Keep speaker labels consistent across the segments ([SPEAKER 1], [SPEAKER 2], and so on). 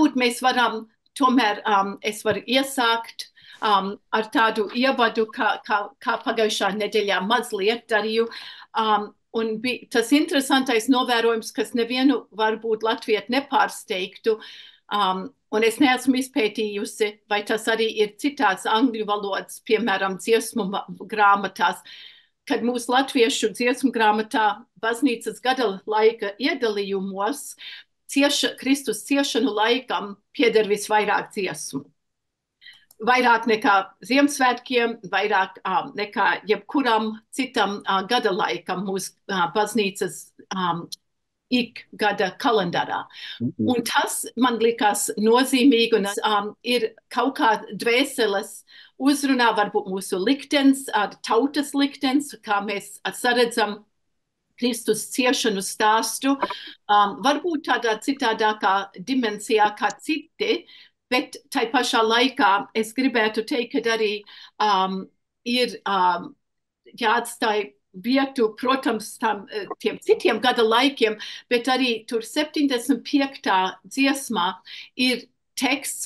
[SPEAKER 1] varbūt mēs varam, tomēr es varu iesākt ar tādu ievadu, kā pagājušā nedēļā mazliet darīju. Un tas interesantais novērojums, kas nevienu varbūt latviešu nepārsteigtu, un es neesmu izpētījusi, vai tas arī ir citās angļu valodas, piemēram, dziesmu grāmatās, kad mūsu latviešu dziesmu grāmatā baznīcas gada laika iedalījumos Kristus ciešanu laikam pieder visvairāk dziesmu. Vairāk nekā Ziemassvētkiem, vairāk nekā jebkuram citam gada laikam mūsu baznīcas ikgada kalendārā. Un tas man likās nozīmīgi un ir kaut kā dvēseles uzrunā varbūt mūsu liktenis, tautas liktenis, kā mēs saredzam Kristus ciešanu stāstu, varbūt tādā citādākā dimensijā kā citi, bet tai pašā laikā es gribētu teikt, ka arī ir jāatstāj vietu, protams, tiem citiem gada laikiem, bet arī tur 75. dziesmā ir teksts,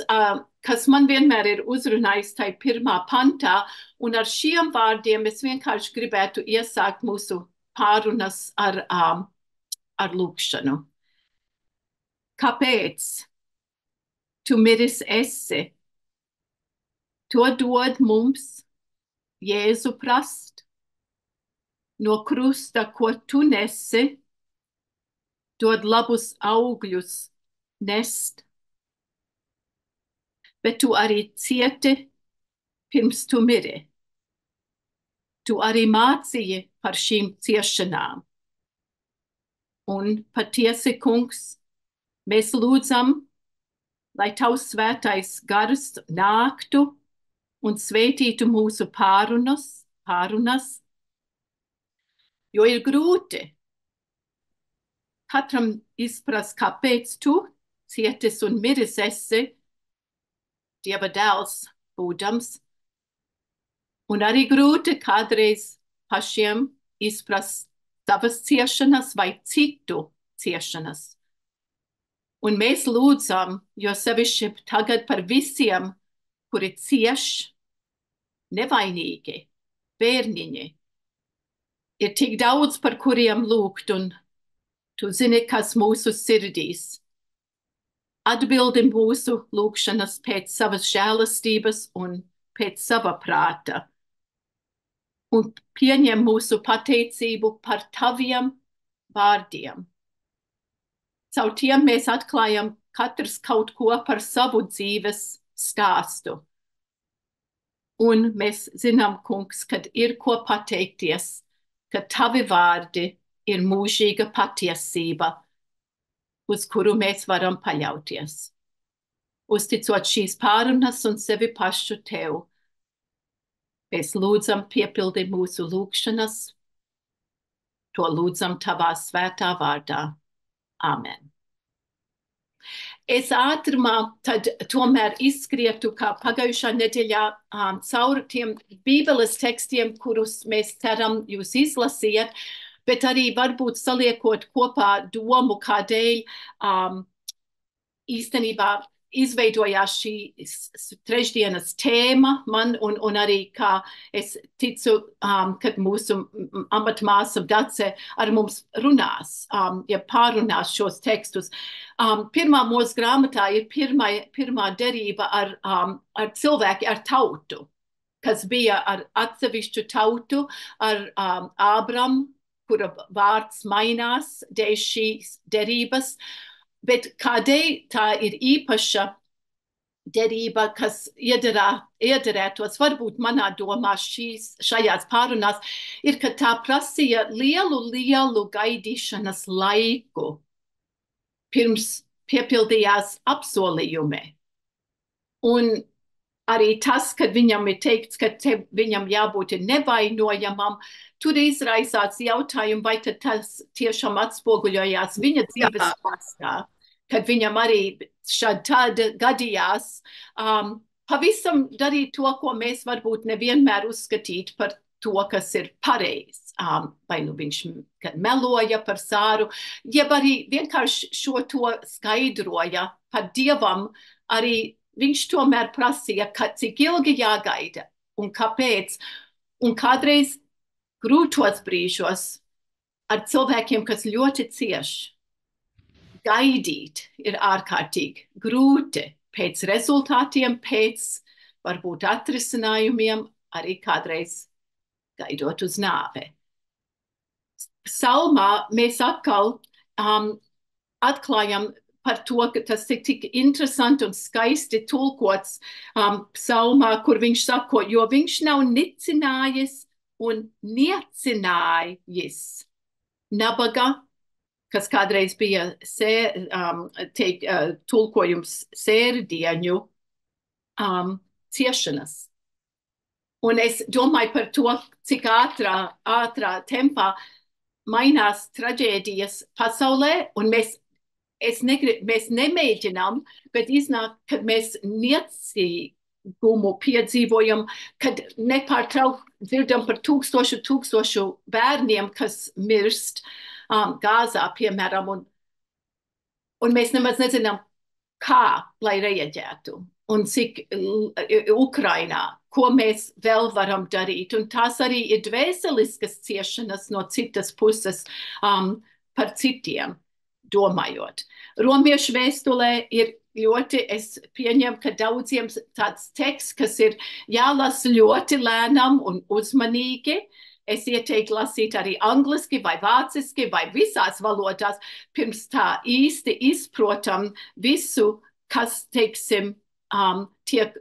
[SPEAKER 1] kas man vienmēr ir uzrunājis tai pirmā pantā, un ar šiem vārdiem es vienkārši gribētu iesākt mūsu pārunas ar lūkšanu. Kāpēc tu miris esi? To dod mums Jēzu prast. No krusta, ko tu nesi, dod labus augļus nest. Bet tu arī cieti pirms tu miri. Tu arī mācīji par šīm ciešanām. Un patiesi, kungs, mēs lūdzam, lai tavs svētais gars nāktu un sveitītu mūsu pārunas, jo ir grūti katram izprast, kāpēc tu cietis un miris esi Dieva dēls būdams. Un arī grūti kādreiz pašiem izprast savas ciešanas vai citu ciešanas. Un mēs lūdzam, jo sevišķi tagad par visiem, kuri cieš nevainīgi, bērniņi. Ir tik daudz, par kuriem lūgt, un tu zini, kas mūsu sirdīs. Atbildi mūsu lūgšanas pēc savas žēlastības un pēc sava prāta. Un pieņem mūsu pateicību par taviem vārdiem. Caur tiem mēs atklājam katrs kaut ko par savu dzīves stāstu. Un mēs zinām, kungs, kad ir ko pateikties, ka tavi vārdi ir mūžīga patiesība, uz kuru mēs varam paļauties. Uzticot šīs pārunas un sevi pašu tev, mēs lūdzam piepildi mūsu lūgšanas, to lūdzam tavā svētā vārdā. Amen. Es ātrumā tad tomēr izskrietu, kā pagājušā nedēļā cauri tiem bībeles tekstiem, kurus mēs ceram jūs izlasiet, bet arī varbūt saliekot kopā domu, kādēļ īstenībā izveidojās šī trešdienas tēma man, un arī kā es ticu, kad mūsu amatmāsa Dace ar mums runās, ja pārunās šos tekstus. Pirmā mūsu grāmatā ir pirmā derība ar cilvēki, ar tautu, kas bija ar atsevišķu tautu, ar Ābramu, kura vārds mainās dēļ šīs derības, bet kādēļ tā ir īpaša derība, kas iederētos, varbūt manā domā šajās pārunās, ir, ka tā prasīja lielu gaidīšanas laiku, pirms piepildījās apsolījumi. Un arī tas, kad viņam ir teikts, ka viņam jābūt nevainojamam, tur izraisāts jautājumu, vai tas tiešām atspoguļojās viņa dzīves stāstā, kad viņam arī šādi gadījās pavisam darīt to, ko mēs varbūt nevienmēr uzskatīt par to, kas ir pareizi. vai nu viņš meloja par Sāru, jeb arī vienkārši šo to skaidroja par Dievam, arī viņš tomēr prasīja, cik ilgi jāgaida un kāpēc. Un kādreiz grūtos brīžos ar cilvēkiem, kas ļoti cieši, gaidīt ir ārkārtīgi grūti pēc rezultātiem, pēc varbūt atrisinājumiem, arī kādreiz gaidot uz nāvi. Psalmā mēs atkal atklājam par to, ka tas ir tik interesanti un skaisti tulkots psalmā, kur viņš sako, jo viņš nav nicinājis un niecinājis nabaga, kas kādreiz bija tulkojums sērdieņu ciešanas. Un es domāju par to, cik ātrā tempā mainās traģēdijas pasaulē, un mēs nemēģinām, bet iznāk, kad mēs niecīgumu piedzīvojam, kad nepārtraukti dzirdam par tūkstošu bērniem, kas mirst Gāzā, piemēram, un mēs nemaz nezinām, kā, lai reaģētu, un cik Ukrainā, ko mēs vēl varam darīt. Un tās arī ir dvēseliskas ciešanas no citas puses par citiem, domājot. Romiešu vēstulē ir ļoti, es pieņemu, ka daudziem tāds teksts, kas ir jālasa ļoti lēnam un uzmanīgi. Es ieteiktu lasīt arī angliski vai vāciski vai visās valodās, pirms tā īsti izprotam visu, kas, teiksim, tiek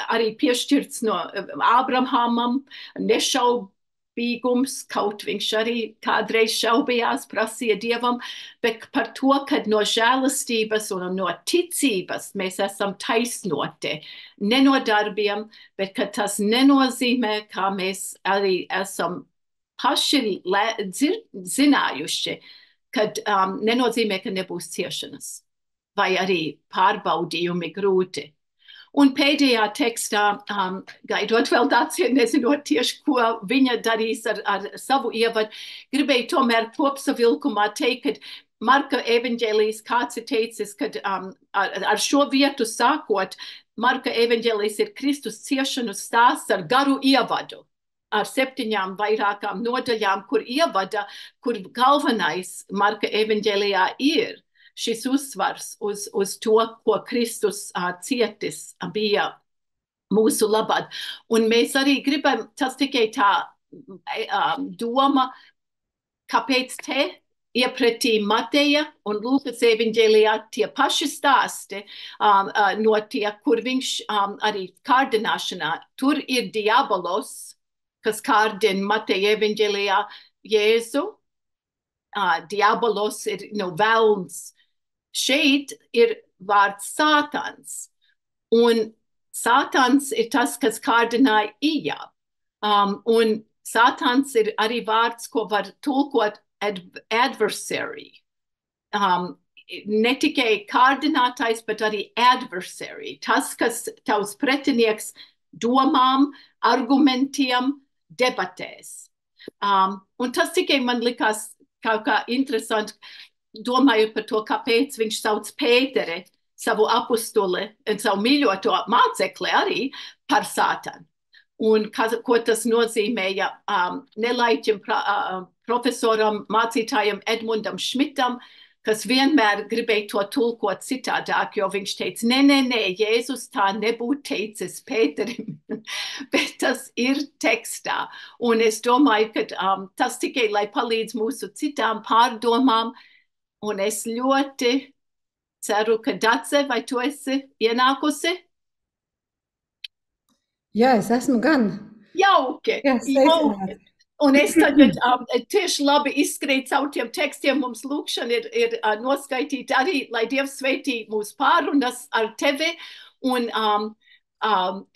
[SPEAKER 1] arī piešķirts no Ābrahamam, nešaubīgums, kaut viņš arī kādreiz šaubījās, prasīja Dievam, bet par to, kad no žēlastības un no ticības mēs esam taisnoti, ne no darbiem, bet ka tas nenozīmē, kā mēs arī esam paši zinājuši, kad nenozīmē, ka nebūs ciešanas vai arī pārbaudījumi grūti. Un pēdējā tekstā, gaidot vēl Dācija, nezinot tieši, ko viņa darīs ar savu ievadu, gribēju tomēr kopsavilkumā teikt, ka Marka evaņģēlijs kāds ir teicis, kad ar šo vietu sākot, Marka evaņģēlijs ir Kristus ciešanu stāsts ar garu ievadu, ar 7 vairākām nodaļām, kur ievada, kur galvenais Marka evaņģēlijā ir šis uzsvars uz to, ko Kristus cietis bija mūsu labad. Un mēs arī gribam, tas tikai tā doma, kāpēc te iepratī Mateja un Lūkas evaņģēlijā tie paši stāsti notiek, kur viņš arī kārdināšanā. Tur ir diabolos, kas kārdina Mateja evaņģēlijā Jēzu. Diabolos ir velns. Šeit ir vārds Sātans, un Sātans ir tas, kas kārdināja Ijabu. Un Sātans ir arī vārds, ko var tulkot adversary. Ne tikai kārdinātājs, bet arī adversary. Tas, kas tavs pretinieks domām, argumentiem, debatēs. Un tas tikai man likās kaut kā interesanti, domājot par to, kāpēc viņš sauc Pēteri, savu apustuli un savu mīļoto mācekli arī par Sātanu. Un ko tas nozīmēja nelaiķim profesoram, mācītājam Edmundam Šmitam, kas vienmēr gribēja to tulkot citādāk, jo viņš teica, nē, Jēzus tā nebūtu teicis Pēterim, bet tas ir tekstā. Un es domāju, ka tas tikai, lai palīdz mūsu citām pārdomām, un es ļoti ceru, ka Dace, vai tu esi ienākusi?
[SPEAKER 2] Jā, es esmu gan.
[SPEAKER 1] Jauki.
[SPEAKER 2] Jauki.
[SPEAKER 1] Un es tagad tieši labi izskrīt caur tiem tekstiem. Mums lūkšana ir noskaitīta arī, lai Dievs sveitī mūsu pārunas ar tevi. Un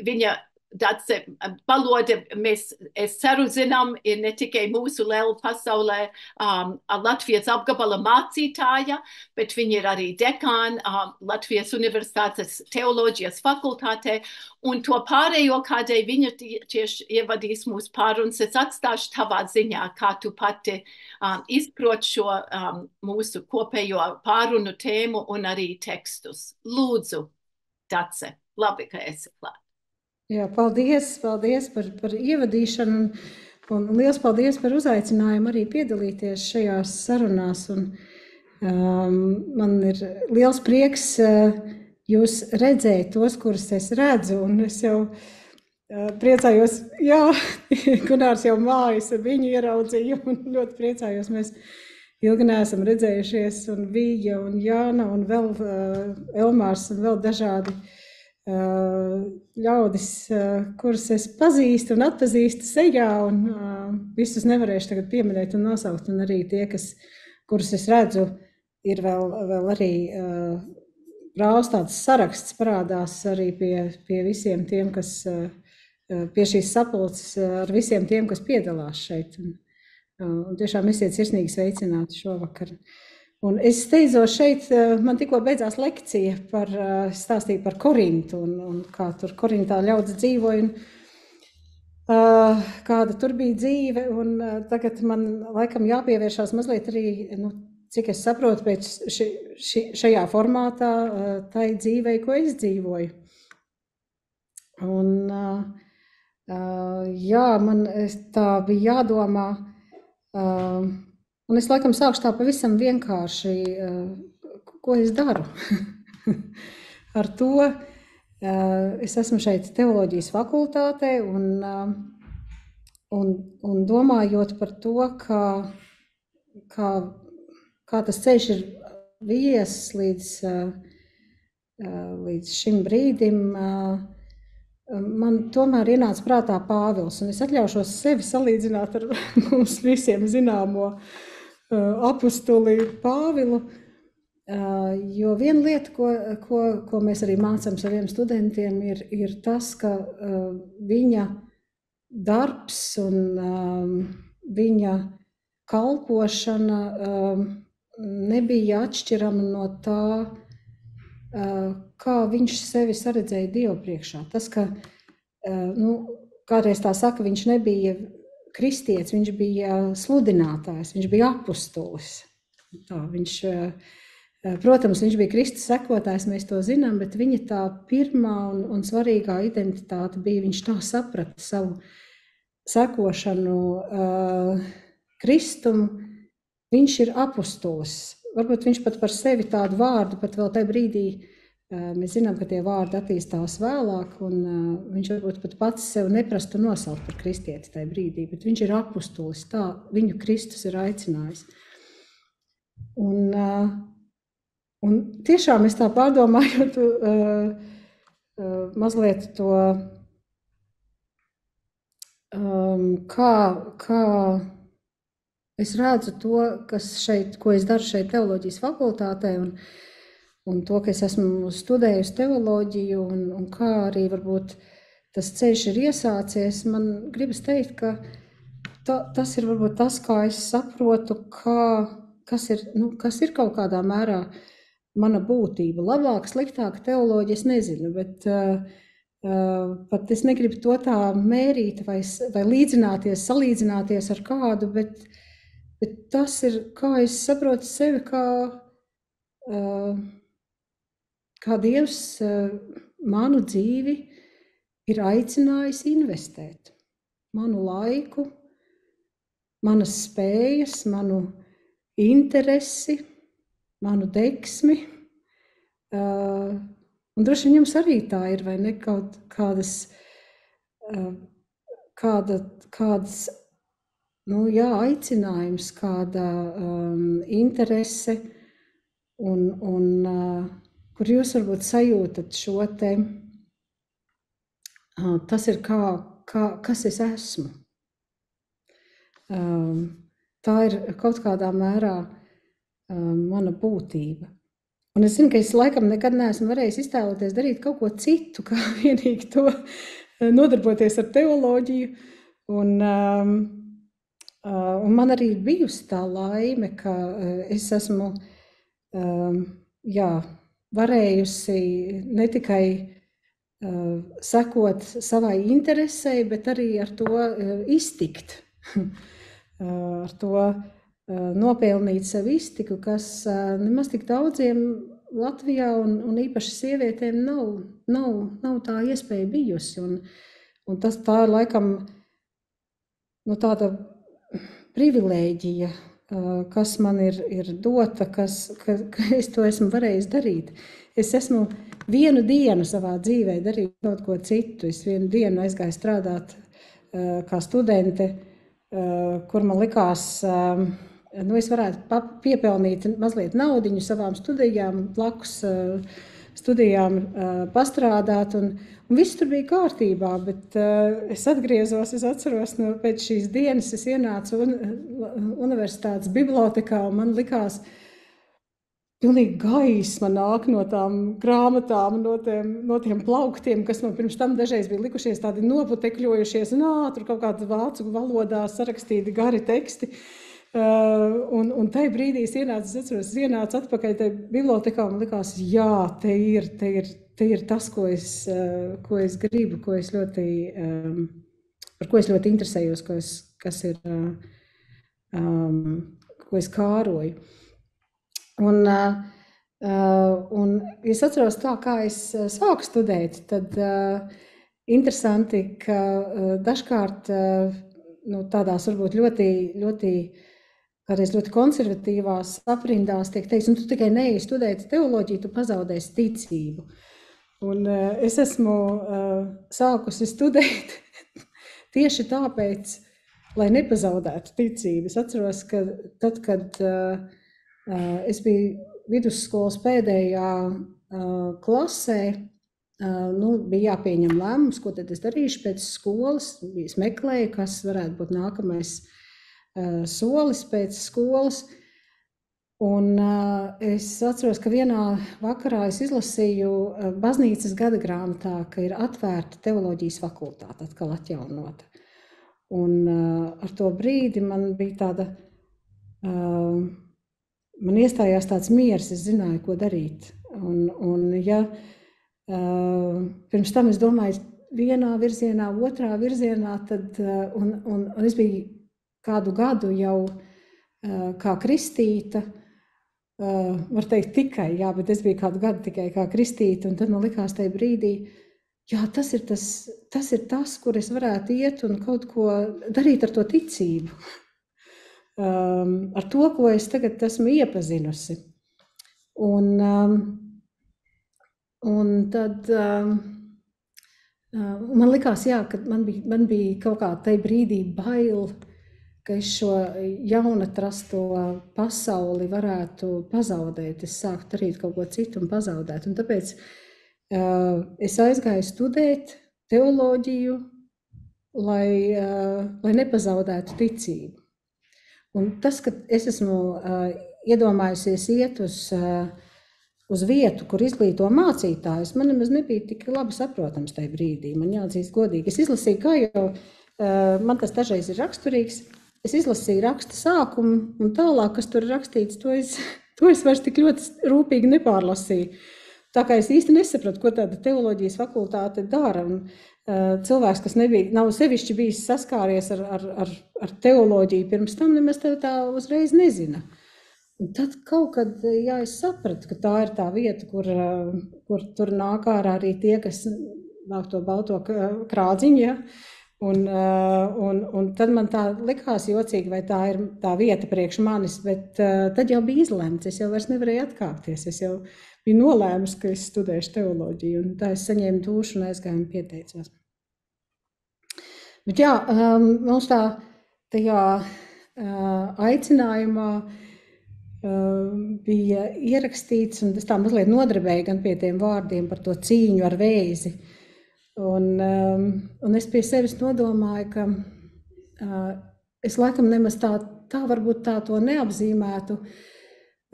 [SPEAKER 1] viņa Valoda mēs, es ceru, zinām, ir ne tikai mūsu liela pasaulē Latvijas apgabala mācītāja, bet viņa ir arī dekāna Latvijas Universitātes teoloģijas fakultātē, un to pārējo, kādēļ viņa tieši ievadīs mūsu pārunas, es atstāšu tavā ziņā, kā tu pati izprot šo mūsu kopējo pārunu tēmu un arī tekstus. Lūdzu, Dace, labi, ka esi klāt.
[SPEAKER 2] Jā, paldies par ievadīšanu un liels paldies par uzaicinājumu arī piedalīties šajās sarunās. Un, man ir liels prieks jūs redzēt tos, kurus es redzu, un es jau priecājos, jā, Gunārs jau mājas ar viņu ieraudzīju, un ļoti priecājos, mēs ilgi neesam redzējušies, un Vīja, un Jāna, un vēl Elmārs, un vēl dažādi ļaudis, kurus es pazīstu un atpazīstu sejā, un visus nevarēšu tagad pieminēt un nosaukt, un arī tie, kurus es redzu, ir vēl arī brālis tāds saraksts parādās arī pie visiem tiem, kas pie šīs sapulces, ar visiem tiem, kas piedalās šeit. Un tiešām esiet sirsnīgi sveicināti šovakar. Un es steidzos šeit, man tikko beidzās lekcija stāstīja par Korintu un kā tur Korintā ļaudis dzīvoja un kāda tur bija dzīve. Un tagad man laikam jāpievēršās mazliet arī, cik es saprotu, pēc šajā formātā tai dzīvei, ko es dzīvoju. Un jā, man tā bija jādomā, un es laikam sākšu tā pavisam vienkārši, ko es daru. Ar to es esmu šeit teoloģijas fakultātē un domājot par to, kā tas ceļš ir vies līdz šim brīdim, man tomēr ienāca prātā Pāvils, un es atļaušos sevi salīdzināt ar mums visiem zināmo apustuli Pāvilu, jo viena lieta, ko mēs arī mācām saviem studentiem, ir tas, ka viņa darbs un viņa kalpošana nebija atšķirama no tā, kā viņš sevi saredzēja Dievu priekšā. Tas, ka, kādreiz tā saka, viņš nebija kristietis, viņš bija sludinātājs, viņš bija apustulis. Tā, protams, viņš bija Kristus sekotājs, mēs to zinām, bet viņa tā pirmā un svarīgā identitāte bija, viņš tā saprata savu sekošanu Kristumu, viņš ir apustulis. Varbūt viņš pat par sevi tādu vārdu, pat vēl tajā brīdī, mēs zinām, ka tie vārdi attīstās vēlāk, un viņš varbūt pat pats sev neprastu nosaukt par kristieti tajā brīdī, bet viņš ir apustulis, tā viņu Kristus ir aicinājis. Un tiešām es tā pārdomājot mazliet to, kā es redzu to, ko es daru šeit teoloģijas fakultātē, un to, ka es esmu studējusi teoloģiju, un kā arī varbūt tas ceļš ir iesācies, man gribas teikt, ka tas ir varbūt tas, kā es saprotu, kas ir kaut kādā mērā mana būtība. Labāk, sliktāk teoloģija, es nezinu, bet pat es negribu to tā mērīt vai salīdzināties ar kādu, bet tas ir, kā es saprotu sevi, kā Dievs manu dzīvi ir aicinājis investēt. Manu laiku, manas spējas, manu interesi, manu deksmi. Un droši vien jums arī tā ir, vai ne, kaut kādas aicinājums, kāda interese, un kur jūs varbūt sajūtat šo te, tas ir kas es esmu. Tā ir kaut kādā mērā mana būtība. Un es zinu, ka es laikam nekad neesmu varējis iztēloties darīt kaut ko citu, kā vienīgi to nodarboties ar teoloģiju. Un man arī ir bijusi tā laime, ka es esmu varējusi ne tikai sekot savai interesei, bet arī ar to iztikt. Ar to nopelnīt sev iztiku, kas nemaz tik daudziem Latvijā un īpaši sievietēm nav tā iespēja bijusi. Un tā ir laikam tāda privilēģija, kas man ir dota, ka es to esmu varējis darīt. Es esmu vienu dienu savā dzīvē darīju kaut ko citu. Es vienu dienu aizgāju strādāt kā studente, kur man likās, es varētu piepelnīt mazliet naudiņu savām studijām, blakus studijām pastrādāt, un viss tur bija kārtībā, bet es atgriezos, es atceros, pēc šīs dienas es ienācu universitātes bibliotekā, un man likās, pilnīgi gaisma nāk no tām grāmatām, no tiem plauktiem, kas man pirms tam dažreiz bija likušies tādi noputekļojušies, un tur kaut kāda vācu valodā sarakstīti gari teksti. Un tai brīdī es ienācu atpakaļ tai bibliotekā, un likās, jā, te ir tas, ko es gribu, par ko es ļoti interesējos, ko es kāroju. Un es atceros tā, kā es sāku studēt, tad interesanti, ka dažkārt tādās varbūt ļoti konservatīvās aprindās tiek teiks, tu tikai neej studēt teoloģiju, tu pazaudēsi ticību. Un es esmu sākusi studēt tieši tāpēc, lai nepazaudētu ticību. Es atceros, ka tad, kad es biju vidusskolas pēdējā klasē, bija jāpieņem lēmums, ko tad es darīšu pēc skolas. Es meklēju, kas varētu būt nākamais solis pēc skolas. Un es atceros, ka vienā vakarā es izlasīju baznīcas gada grāmatā, ka ir atvērta teoloģijas fakultāte, atkal atjaunota. Un ar to brīdi man bija tāda... Man iestājās tāds miers, es zināju, ko darīt. Un pirms tam es domāju vienā virzienā, otrā virzienā, tad, un es biju kādu gadu jau kā kristīta, var teikt tikai, bet es biju kādu gadu tikai kā kristīta, un tad man likās tajā brīdī, jā, tas ir tas, kur es varētu iet un kaut ko darīt ar to ticību. Ar to, ko es tagad esmu iepazinusi. Un tad man likās, ka man bija kaut kā tajā brīdī bail, ka es šo jaunatrasto pasauli varētu pazaudēt. Es sāku darīt kaut ko citu un pazaudēt. Un tāpēc es aizgāju studēt teoloģiju, lai nepazaudētu ticību. Un tas, ka es esmu iedomājusies iet uz vietu, kur izglīto mācītājus, man nemaz nebija tik labi saprotams tajā brīdī. Man jāatzīst godīgi. Es izlasīju, kā jau man tas dažreiz ir raksturīgs, es izlasīju raksta sākumu un tālāk, kas tur ir rakstīts, to es vairs tik ļoti rūpīgi nepārlasīju. Tā kā es īsti nesapratu, ko tāda teoloģijas fakultāte dara. Un cilvēks, kas nav sevišķi bijis saskāries ar teoloģiju pirms tam, nemaz tā uzreiz nezina. Un tad kaut kad, es sapratu, ka tā ir tā vieta, kur tur nāk ārā arī tie, kas vāk to balto krādziņu, ja? Un tad man tā likās jocīgi, vai tā ir tā vieta priekš manis, bet tad jau bija izlemts, es jau vairs nevarēju atkāpties, es jau biju nolēmus, ka es studēšu teoloģiju, un tā es saņēmu dušu un aizgāju un pieteicos. Bet mums tajā aicinājumā bija ierakstīts, un es tā mazliet nodarbēju gan pie tiem vārdiem par to cīņu ar vēzi. Un es pie sevis nodomāju, ka es laikam nemaz tā varbūt tā to neapzīmētu.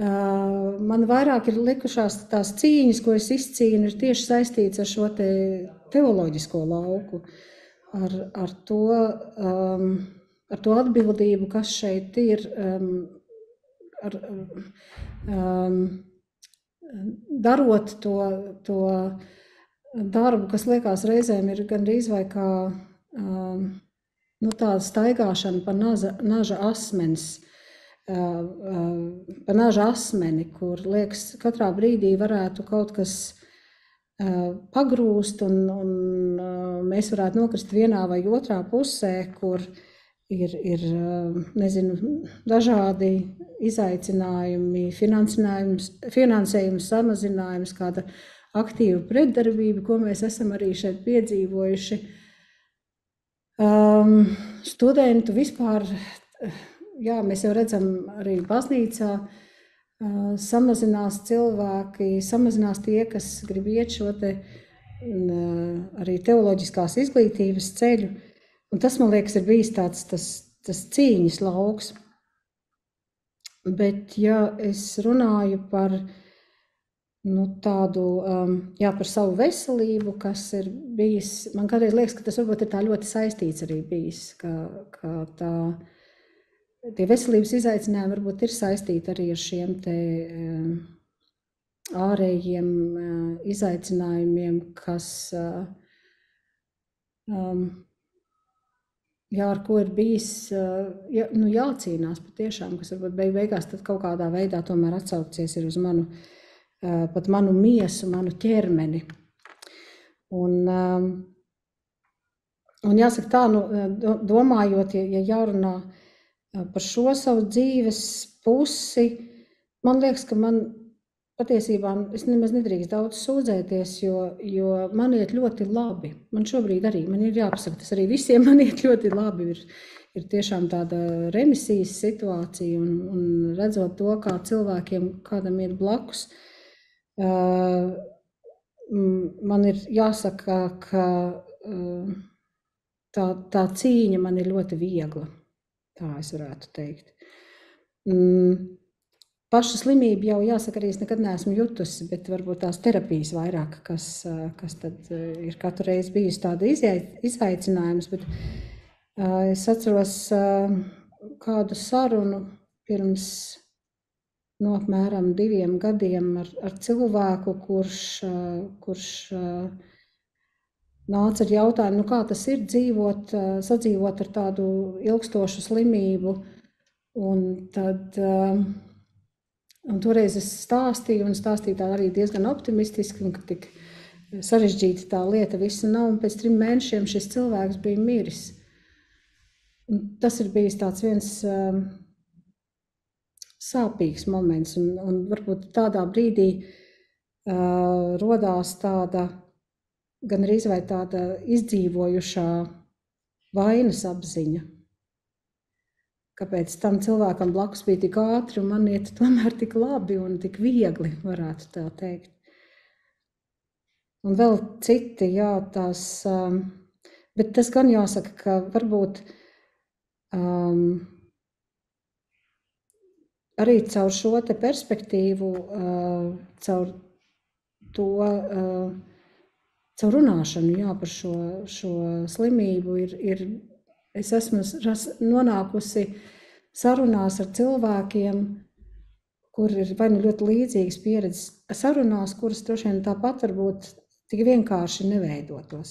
[SPEAKER 2] Man vairāk ir likušās tās cīņas, ko es izcīnu, ir tieši saistīts ar šo teoloģisko lauku, ar to atbildību, kas šeit ir, darot to darbu, kas liekas reizēm ir gandrīz vai kā tāda staigāšana pa naža asmeni, kur liekas katrā brīdī varētu kaut kas pagrūst un mēs varētu nokrist vienā vai otrā pusē, kur ir dažādi izaicinājumi, finansējums samazinājums, kāda aktīva pretdarbība, ko mēs esam arī šeit piedzīvojuši. Studentu vispār, jā, mēs jau redzam arī baznīcā, samazinās cilvēki, samazinās tie, kas grib iet šo te arī teoloģiskās izglītības ceļu. Un tas, man liekas, ir bijis tāds tas cīņas lauks. Bet, ja es runāju par tādu, par savu veselību, kas ir bijis, man kādreiz liekas, ka tas varbūt ir tā ļoti saistīts arī bijis, ka tie veselības izaicinājumi varbūt ir saistīti arī ar šiem te ārējiem izaicinājumiem, kas, ar ko ir bijis jācīnās patiešām, kas varbūt beigās tad kaut kādā veidā tomēr atsaucies ir uz pat manu miesu, manu ķermeni. Un jāsaka tā, domājot, ja jārunā par šo savu dzīves pusi, man liekas, ka man patiesībā es nemaz nedrīkst daudz sūdzēties, jo man iet ļoti labi. Man šobrīd arī, man ir jāpasaka, tas arī visiem man iet ļoti labi. Ir tiešām tāda remisijas situācija un redzot to, kā cilvēkiem kādam ir blakus, man ir jāsaka, ka tā cīņa man ir ļoti viegla. Tā es varētu teikt. Paša slimība jau jāsaka arī es nekad neesmu jutusi, bet varbūt tās terapijas vairāk, kas tad ir katru reizi bijusi tāda izaicinājums. Bet es atceros kādu sarunu pirms apmēram 2 gadiem ar cilvēku, kurš nāca ar jautājumu, kā tas ir sadzīvot ar tādu ilgstošu slimību. Un toreiz es stāstīju tā arī diezgan optimistiski, un ka tik sarežģīta tā lieta visa nav, un pēc 3 mēnešiem šis cilvēks bija miris. Un tas ir bijis tāds viens sāpīgs moments, un varbūt tādā brīdī rodās tāda gan arī vai tāda izdzīvojušā vainas apziņa. Kāpēc tam cilvēkam blakus bija tik ātri un man iet tomēr tik labi un tik viegli, varētu tā teikt. Un vēl citi, jā, tās, bet tas gan jāsaka, ka varbūt arī caur šo te perspektīvu, caur to, caur runāšanu, jā, par šo slimību es esmu nonākusi sarunās ar cilvēkiem, kur ir vai nu ļoti līdzīgas pieredzes, sarunās, kuras droši vien tāpat varbūt tik vienkārši neveidotos.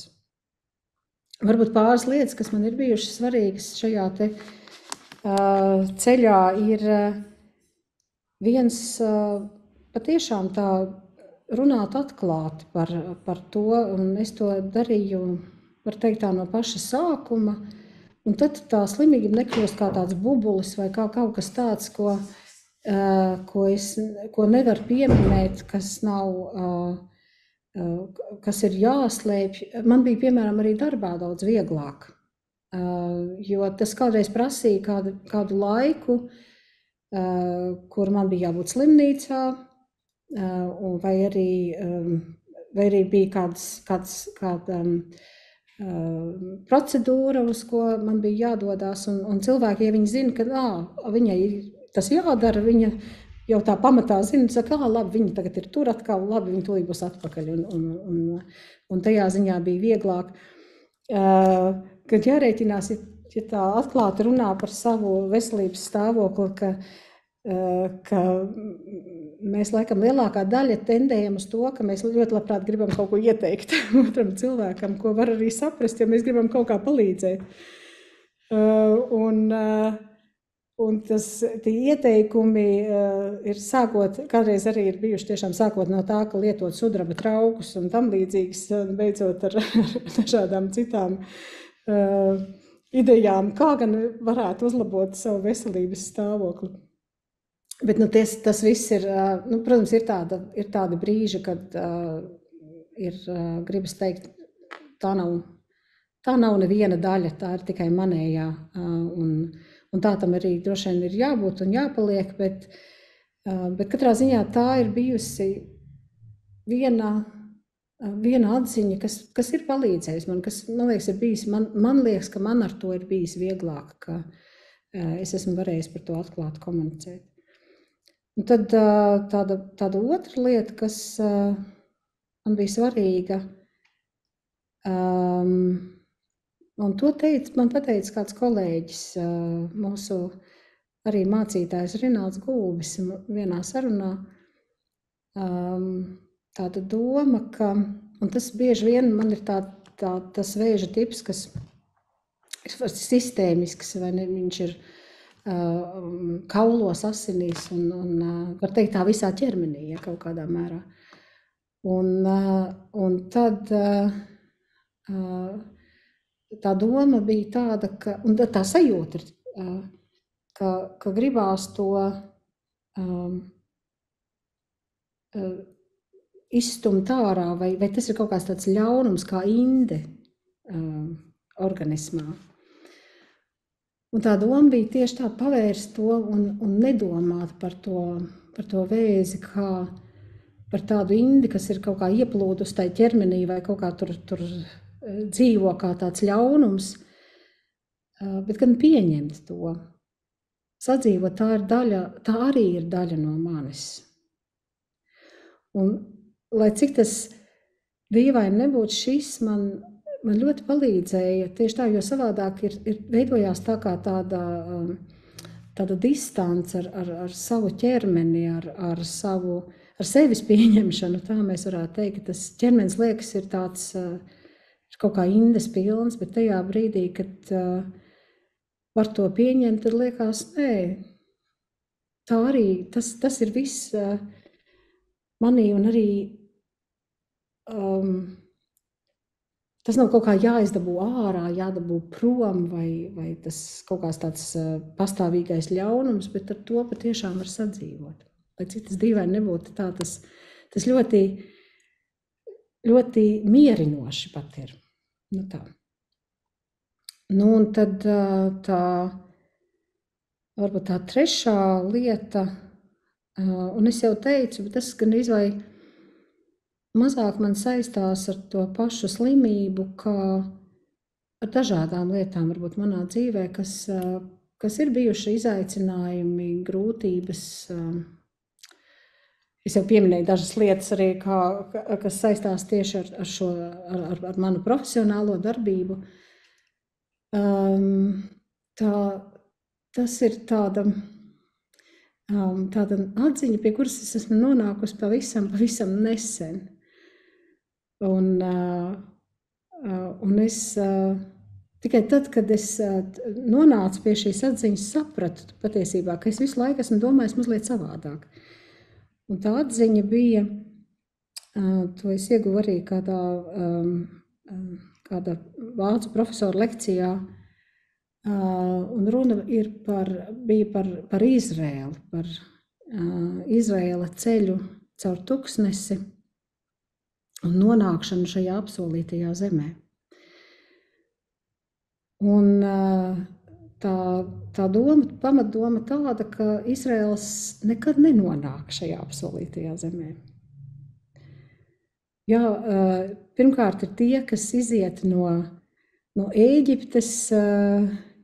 [SPEAKER 2] Varbūt pāris lietas, kas man ir bijušas svarīgas šajā te ceļā, ir viens patiešām tā runāt atklāti par to, un es to darīju, var teikt tā no paša sākuma, un tad tā slimība nekļūst kā tāds bubulis vai kā kaut kas tāds, ko nevar pieminēt, kas ir jāslēpj. Man bija, piemēram, arī darbā daudz vieglāk, jo tas kādreiz prasīja kādu laiku, kur man bija jābūt slimnīcā, vai arī bija kāda procedūra, uz ko man bija jādodās, un cilvēki, ja viņi zina, ka viņai tas jādara, viņa jau tā pamatā zina, saka, labi, viņi tagad ir tur atkal, labi, viņi tūlīt būs atpakaļ. Un tajā ziņā bija vieglāk. Kad jārēķinās, ja tā atklāti runā par savu veselības stāvokli, ka mēs laikam lielākā daļa tendējam uz to, ka mēs ļoti labprāt gribam kaut ko ieteikt otram cilvēkam, ko var arī saprast, ja mēs gribam kaut kā palīdzēt. Un tie ieteikumi ir sākot, kādreiz arī ir bijuši tiešām sākot no tā, ka lietot sudraba traukus un tam līdzīgas, beidzot ar dažādām citām idejām, kā gan varētu uzlabot savu veselības stāvokli. Bet tas viss ir, protams, ir tādi brīži, kad gribas teikt, tā nav neviena daļa, tā ir tikai manējā. Un tā tam arī droši vien ir jābūt un jāpaliek, bet katrā ziņā tā ir bijusi viena atziņa, kas ir palīdzējusi man, kas, man liekas, ir bijis, man liekas, ka man ar to ir bijis vieglāk, ka es esmu varējis par to atklāt komunicēt. Un tad tāda otra lieta, kas man bija svarīga, un to man pateica kāds kolēģis, mūsu arī mācītājs Rinalds Gulbis vienā sarunā, tāda doma, ka, un tas bieži vien man ir tas vēža tips, kas ir sistēmisks, vai ne, viņš ir kaulos, asinīs un var teikt tā visā ķermenī, ja kaut kādā mērā. Un tad tā doma bija tāda, un tā sajūta ir, ka gribās to izstumt ārā, vai tas ir kaut kāds tāds ļaunums kā inde organismā. Un tā doma bija tieši tā pavērst to un nedomāt par to vēzi kā par tādu indi, kas ir kaut kā ieplūdus tai ķermenī vai kaut kā tur dzīvo kā tāds ļaunums, bet gan pieņemt to. Sadzīvot, tā arī ir daļa no manis. Un, lai cik tas dīvaini nebūtu, šis man ļoti palīdzēja tieši tā, jo savādāk ir veidojās tā kā tāda distance ar savu ķermeni, ar sevis pieņemšanu, tā mēs varētu teikt, ka tas ķermenis liekas ir tāds kaut kā indes pilns, bet tajā brīdī, kad var to pieņemt, tad liekas, nē, tā arī, tas ir viss manī un arī tas nav kaut kā jāizdabū ārā, jādabū prom vai tas kaut kāds tāds pastāvīgais ļaunums, bet ar to patiešām var sadzīvot. Lai cik tas dīvaini nebūtu, tā tas ļoti, ļoti mierinoši pat ir. Nu tā. Nu un tad varbūt tā trešā lieta, un es jau teicu, bet tas gan izvai mazāk man saistās ar to pašu slimību, kā ar dažādām lietām, varbūt manā dzīvē, kas ir bijuši izaicinājumi, grūtības. Es jau pieminēju dažas lietas arī, kas saistās tieši ar manu profesionālo darbību. Tas ir tāda atziņa, pie kuras es esmu nonākusi pavisam nesen. Un es tikai tad, kad es nonācu pie šīs atziņas, sapratu patiesībā, ka es visu laiku esmu domājis mazliet savādāk. Un tā atziņa bija, to es ieguvu arī kāda vācu profesora lekcijā, un runa bija par Izraēlu, par Izraēla ceļu caur tuksnesi un nonākšanu šajā apsolītajā zemē. Un tā doma, pamatdoma tāda, ka Izraēls nekad nenonāk šajā apsolītajā zemē. Jā, pirmkārt ir tie, kas iziet no Ēģiptes,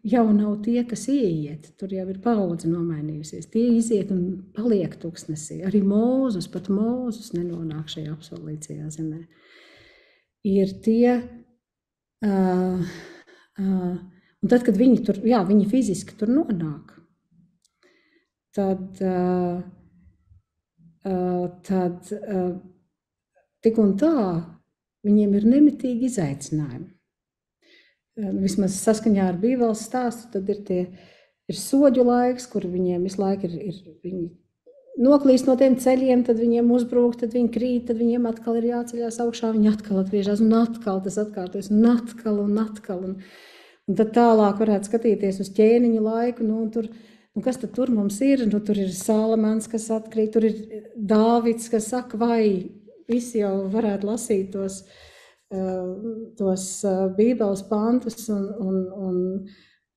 [SPEAKER 2] jau nav tie, kas ieiet. Tur jau ir paudze nomainījusies. Tie iziet un paliek tūkstnesī. Arī Mūzus, pat Mūzus nenonāk šajā apsolītajā zemē. Ir tie, un tad, kad viņi tur, jā, viņi fiziski tur nonāk, tad tik un tā viņiem ir nemitīgi izaicinājumi. Vismaz saskaņā ar Bībeles stāstu, tad ir soģu laiks, kur viņiem visu laiku viņi noklīst no tiem ceļiem, tad viņiem uzbrūk, tad viņi krīt, tad viņiem atkal ir jāceļās augšā, viņi atkal atgriežas, un atkal tas atkārtojas, un atkal. Un tad tālāk varētu skatīties uz ķēniņu laiku, kas tad tur mums ir? Tur ir Salamans, kas atkrīt, tur ir Dāvids, kas saka, vai visi jau varētu lasīt tos Bībeles pantus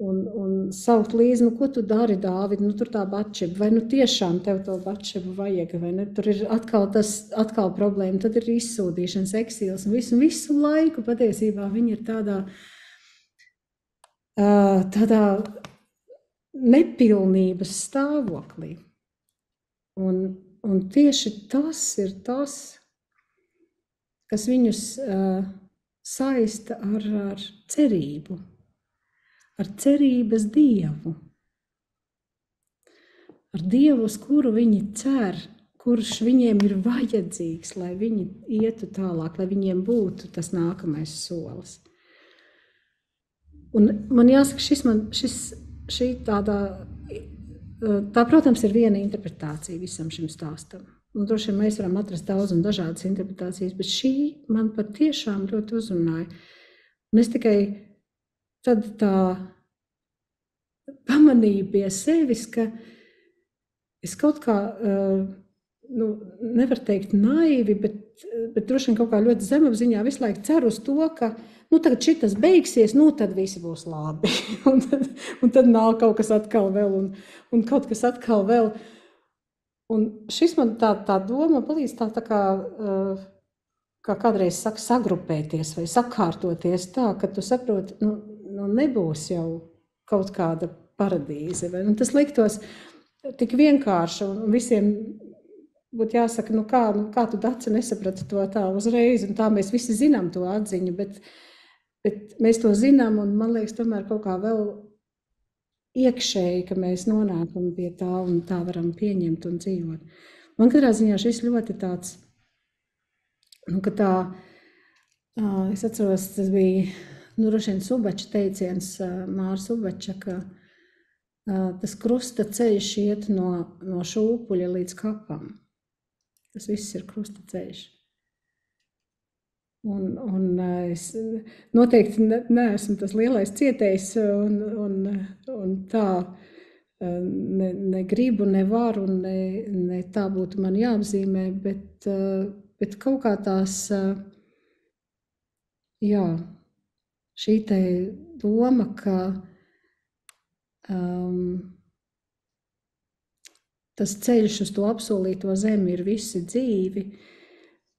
[SPEAKER 2] un saukt līdzi, ko tu dari, Dāvid, tur tā Batšeba, vai tiešām tev to Batšebu vajag, vai ne? Tur ir atkal problēma, tad ir izsūdīšanas, eksīls, un visu laiku patiesībā viņi ir tādā nepilnības stāvoklī. Un tieši tas ir tas, kas viņus saista ar cerību, ar cerības Dievu, ar Dievu, uz kuru viņi cer, kurš viņiem ir vajadzīgs, lai viņi ietu tālāk, lai viņiem būtu tas nākamais solis. Un man jāsaka, tā, protams, ir viena interpretācija visam šim stāstam. Un droši vien mēs varam atrast daudz un dažādas interpretācijas, bet šī man patiešām ļoti uzrunāja. Un es tikai tad tā pamanīju pie sevis, ka es kaut kā, nevaru teikt naivi, bet droši vien kaut kā ļoti zemapziņā visu laiku ceru uz to, ka tagad šitas beigsies, tad visi būs labi. un tad nāk kaut kas atkal vēl un kaut kas atkal vēl. Un šis man tā doma palīdz tā kā kādreiz saka, sagrupēties vai sakārtoties tā, ka tu saproti, nebūs jau kaut kāda paradīze. Vai? Un tas liktos tik vienkārši un visiem būtu jāsaka, kā tu, Dace, nesaprati to tā uzreiz, un tā mēs visi zinām to atziņu, bet mēs to zinām, un man liekas, tomēr kaut kā vēl iekšēji, ka mēs nonākam pie tā un tā varam pieņemt un dzīvot. Man katrā ziņā šis ļoti tāds, ka tā, es atceros, tas bija, droši vien Subača teiciens, Māra Subača, ka tas krusta ceļš iet no Šūpuļa līdz kapam. Tas viss ir krusta ceļš. Un es noteikti neesmu tas lielais cietējs un tā negribu, nevaru, ne tā būtu man jāapzīmē, bet kaut kā tās, šī te doma, ka tas ceļš uz to apsolīto zemi ir visi dzīvi,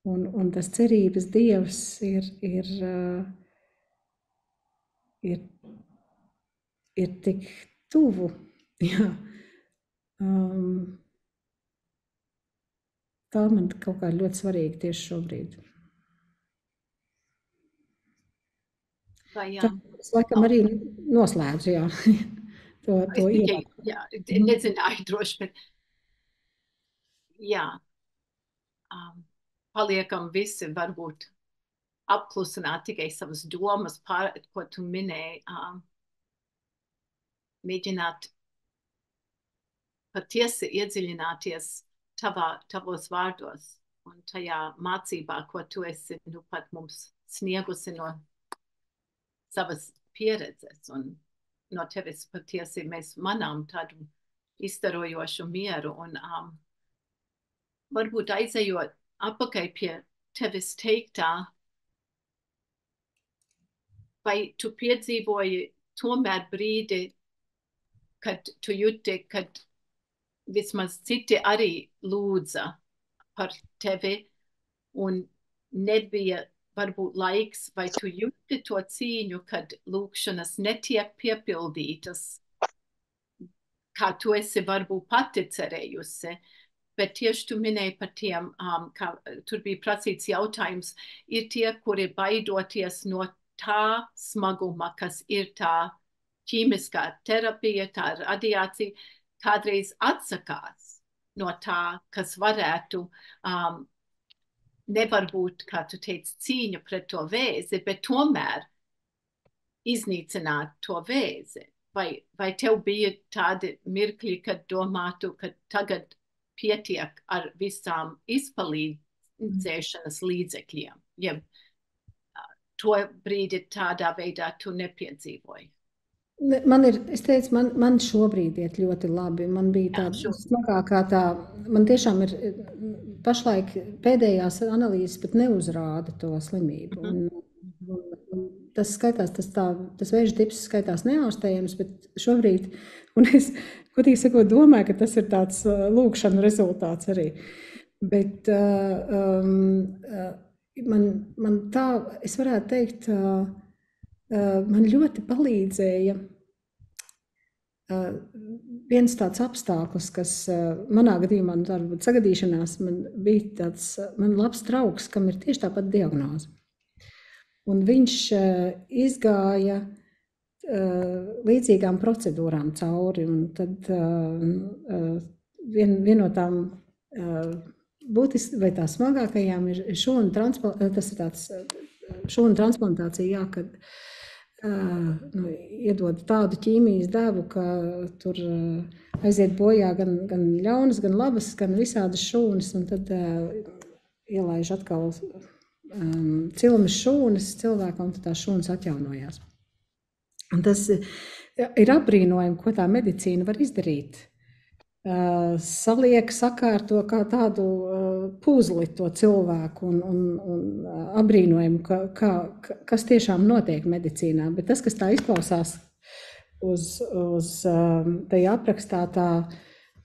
[SPEAKER 2] un tas cerības Dievs ir tik tuvu. Jā. Tā man kaut kā ļoti svarīga tieši šobrīd. Tā, es laikam arī noslēdzu, jā. to ievāku.
[SPEAKER 1] Jā, nezināju droši, bet jā. Paliekam visi varbūt apklusināt tikai savas domas, ko tu minēji, mēģināt patiesi iedziļināties tavos vārdos un tajā mācībā, ko tu esi pat mums sniegusi no savas pieredzes, un no tevis patiesi mēs manām tādu izstarojošu mieru, un varbūt aizejot atpakaļ pie tevis teiktā, vai tu piedzīvoji tomēr brīdi, kad tu jūti, kad vismaz citi arī lūdza par tevi un nebija varbūt laiks, vai tu jūti to cīņu, kad lūkšanas netiek piepildītas, kā tu esi varbūt pati cerējusi. Bet tieši tu minēji par tiem, kā tur bija prasīts jautājums, ir tie, kuri baidoties no tā smaguma, kas ir tā ķīmiskā terapija, tā radiācija, kādreiz atsakās no tā, kas varētu nevar būt, kā tu teici, cīņa pret to vēzi, bet tomēr iznīcināt to vēzi. Vai tev bija tādi mirkļi, kad domātu, ka tagad pietiek ar visām izpalīdzēšanas līdzekļiem, ja to brīdi tādā veidā tu nepiedzīvoji?
[SPEAKER 2] Es teicu, man šobrīd iet ļoti labi. Man bija tāda smagākā man tiešām ir pašlaik pēdējās analīzes pat neuzrāda to slimību. Un tas skaitās, tas vēža tips skaitās neārstējams, bet šobrīd, un es, godīgi sakot, domāju, ka tas ir tāds lūkšanu rezultāts arī. Bet man tā, es varētu teikt, man ļoti palīdzēja viens tāds apstākļus, kas manā gadījumā, varbūt sagadīšanās, man bija tāds, man labs draugs, kam ir tieši tāpat diagnoze. Un viņš izgāja līdzīgām procedūrām cauri, un tad vien no tām būtiski vai tā smagākajām ir šūnu transplantācija, jā, kad iedod tādu ķīmijas devu, ka tur aiziet bojā gan ļaunas, gan labas, gan visādas šūnas, un tad ielaiž atkal cilmes šūnas cilvēkam, tad tās šūnas atjaunojās. Un tas ir apbrīnojami, ko tā medicīna var izdarīt. Saliek, sakārto kā tādu puzli to cilvēku un apbrīnojami, kas tiešām notiek medicīnā. Bet tas, kas tā izklausās uz tajā aprakstā, tā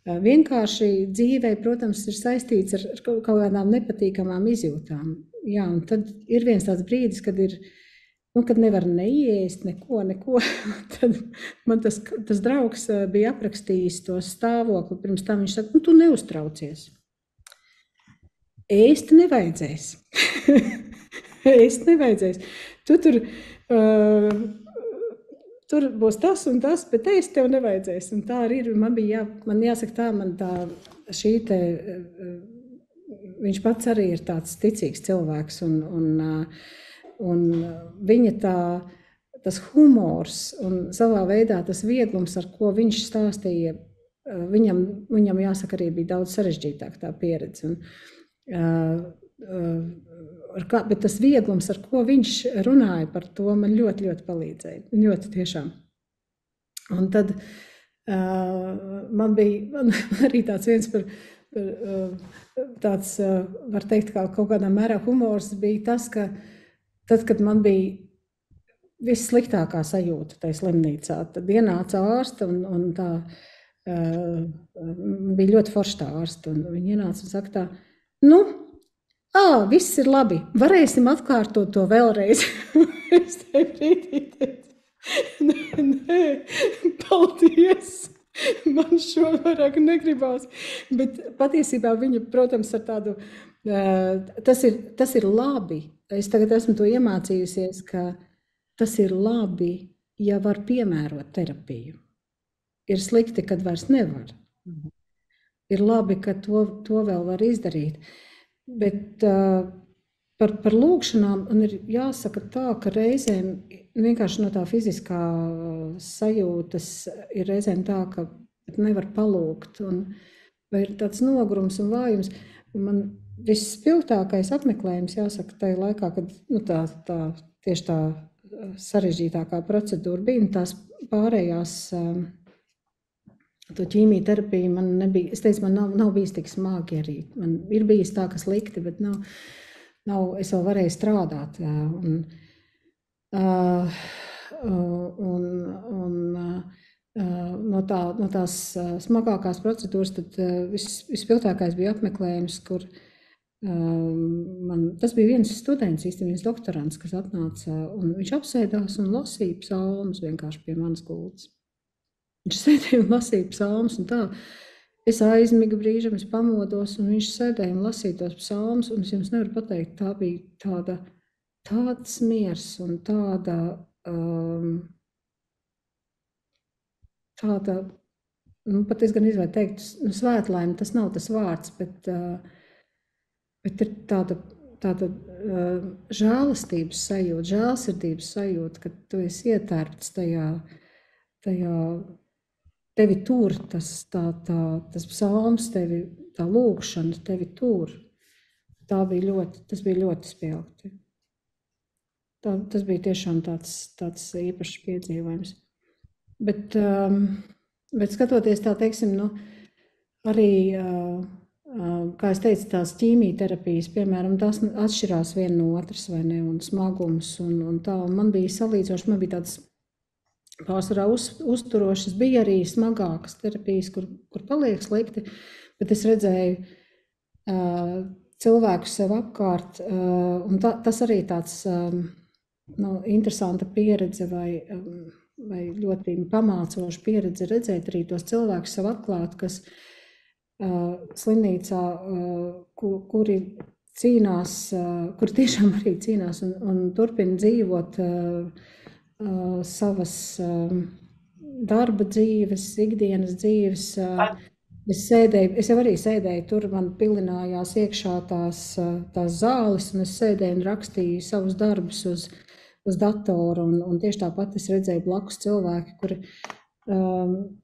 [SPEAKER 2] vienkārši dzīvē, protams, ir saistīts ar kaut kādām nepatīkamām izjūtām. Jā, un tad ir viens tāds brīdis, kad ir, kad nevar neieest neko. Tad man tas draugs bija aprakstījis to stāvokli. Pirms tam viņš saka, tu neuztraucies. Ēst nevajadzēs. Ēst nevajadzēs. Tur būs tas un tas, bet ēst tev nevajadzēs. Un tā arī ir. Man jāsaka tā, viņš pats arī ir tāds ticīgs cilvēks, un viņa tas humors un savā veidā tas vieglums, ar ko viņš stāstīja, viņam jāsaka arī bija daudz sarežģītāk tā pieredze. Bet tas vieglums, ar ko viņš runāja par to, man ļoti, ļoti palīdzēja. Ļoti tiešām. Un tad man arī tāds viens tāds, var teikt, kā kaut kādā mērā humors bija tas, ka tad, kad man bija vissliktākā sajūta tajā slimnīcā, tad ienāca ārsta un tā bija ļoti forša tā ārsta. Un viņa ienāca un saka tā, viss ir labi, varēsim atkārtot to vēlreiz. Es te brīdī teicu, nē, paldies. Man šo vairāk negribās, bet patiesībā viņa, protams, ar tādu, tas ir labi. Es tagad esmu to iemācījusies, ka tas ir labi, ja var piemērot terapiju. Ir slikti, kad vairs nevar. Ir labi, ka to vēl var izdarīt. Bet par lūkšanām man ir jāsaka tā, ka reizēm vienkārši no tā fiziskā sajūtas ir reizēm tā, ka nevar palūgt, vai ir tāds nogurums un vājums. Man visspilgtākais apmeklējums, jāsaka, tajā laikā, kad tieši tā sarežģītākā procedūra bija, un tās pārējās to ķīmijterapiju man nebija, es teicu, man nav bijis tik smagi arī. Man ir bijis tā, ka slikti, bet nav, es vēl varēju strādāt. No tās smagākās procedūras, tad vispilgtākais bija apmeklējums, kur Tas bija viens students, īstenībā viens doktorants, kas atnāca, un viņš apsēdās un lasīja psalmus vienkārši pie manas gultas. Viņš sēdēja un lasīja psalmus, un tā. Es aizmigu brīžam, es pamodos, un viņš sēdēja un lasīja tos psalmus, un es jums nevaru pateikt, tā bija tāds miers un tāda, pat es gan izvēju teikt, svētlaime, tas nav tas vārds, bet ir tāda žēlastības sajūta, žēlsirdības sajūta, ka tu esi ietērpts tajā tevi tur, tas psalms, tevi, tā lūkšana, tevi tur. Tas bija ļoti spilgti. Tas bija tiešām tāds īpašs piedzīvojums. Bet skatoties tā, teiksim, arī, kā es teicu, tās ķīmijterapijas, piemēram, tās atšķirās viena no otras, vai ne, un smagums, un tā, un man bija salīdzoši, man bija tāds pārsvarā uzturošas, bija arī smagākas terapijas, kur paliek slikti, bet es redzēju cilvēkus sev apkārt, un tas arī tāds interesanta pieredze vai ļoti pamācoša pieredze redzēt arī tos cilvēkus sev atklāt, kas slimnīcā, kuri cīnās, kuri tiešām arī cīnās un turpina dzīvot savas darba dzīves, ikdienas dzīves. Es jau arī sēdēju tur, man pilinājās iekšā tās zāles, un es sēdēju un rakstīju savus darbus uz datoru, un tieši tāpat es redzēju blakus cilvēki, kuri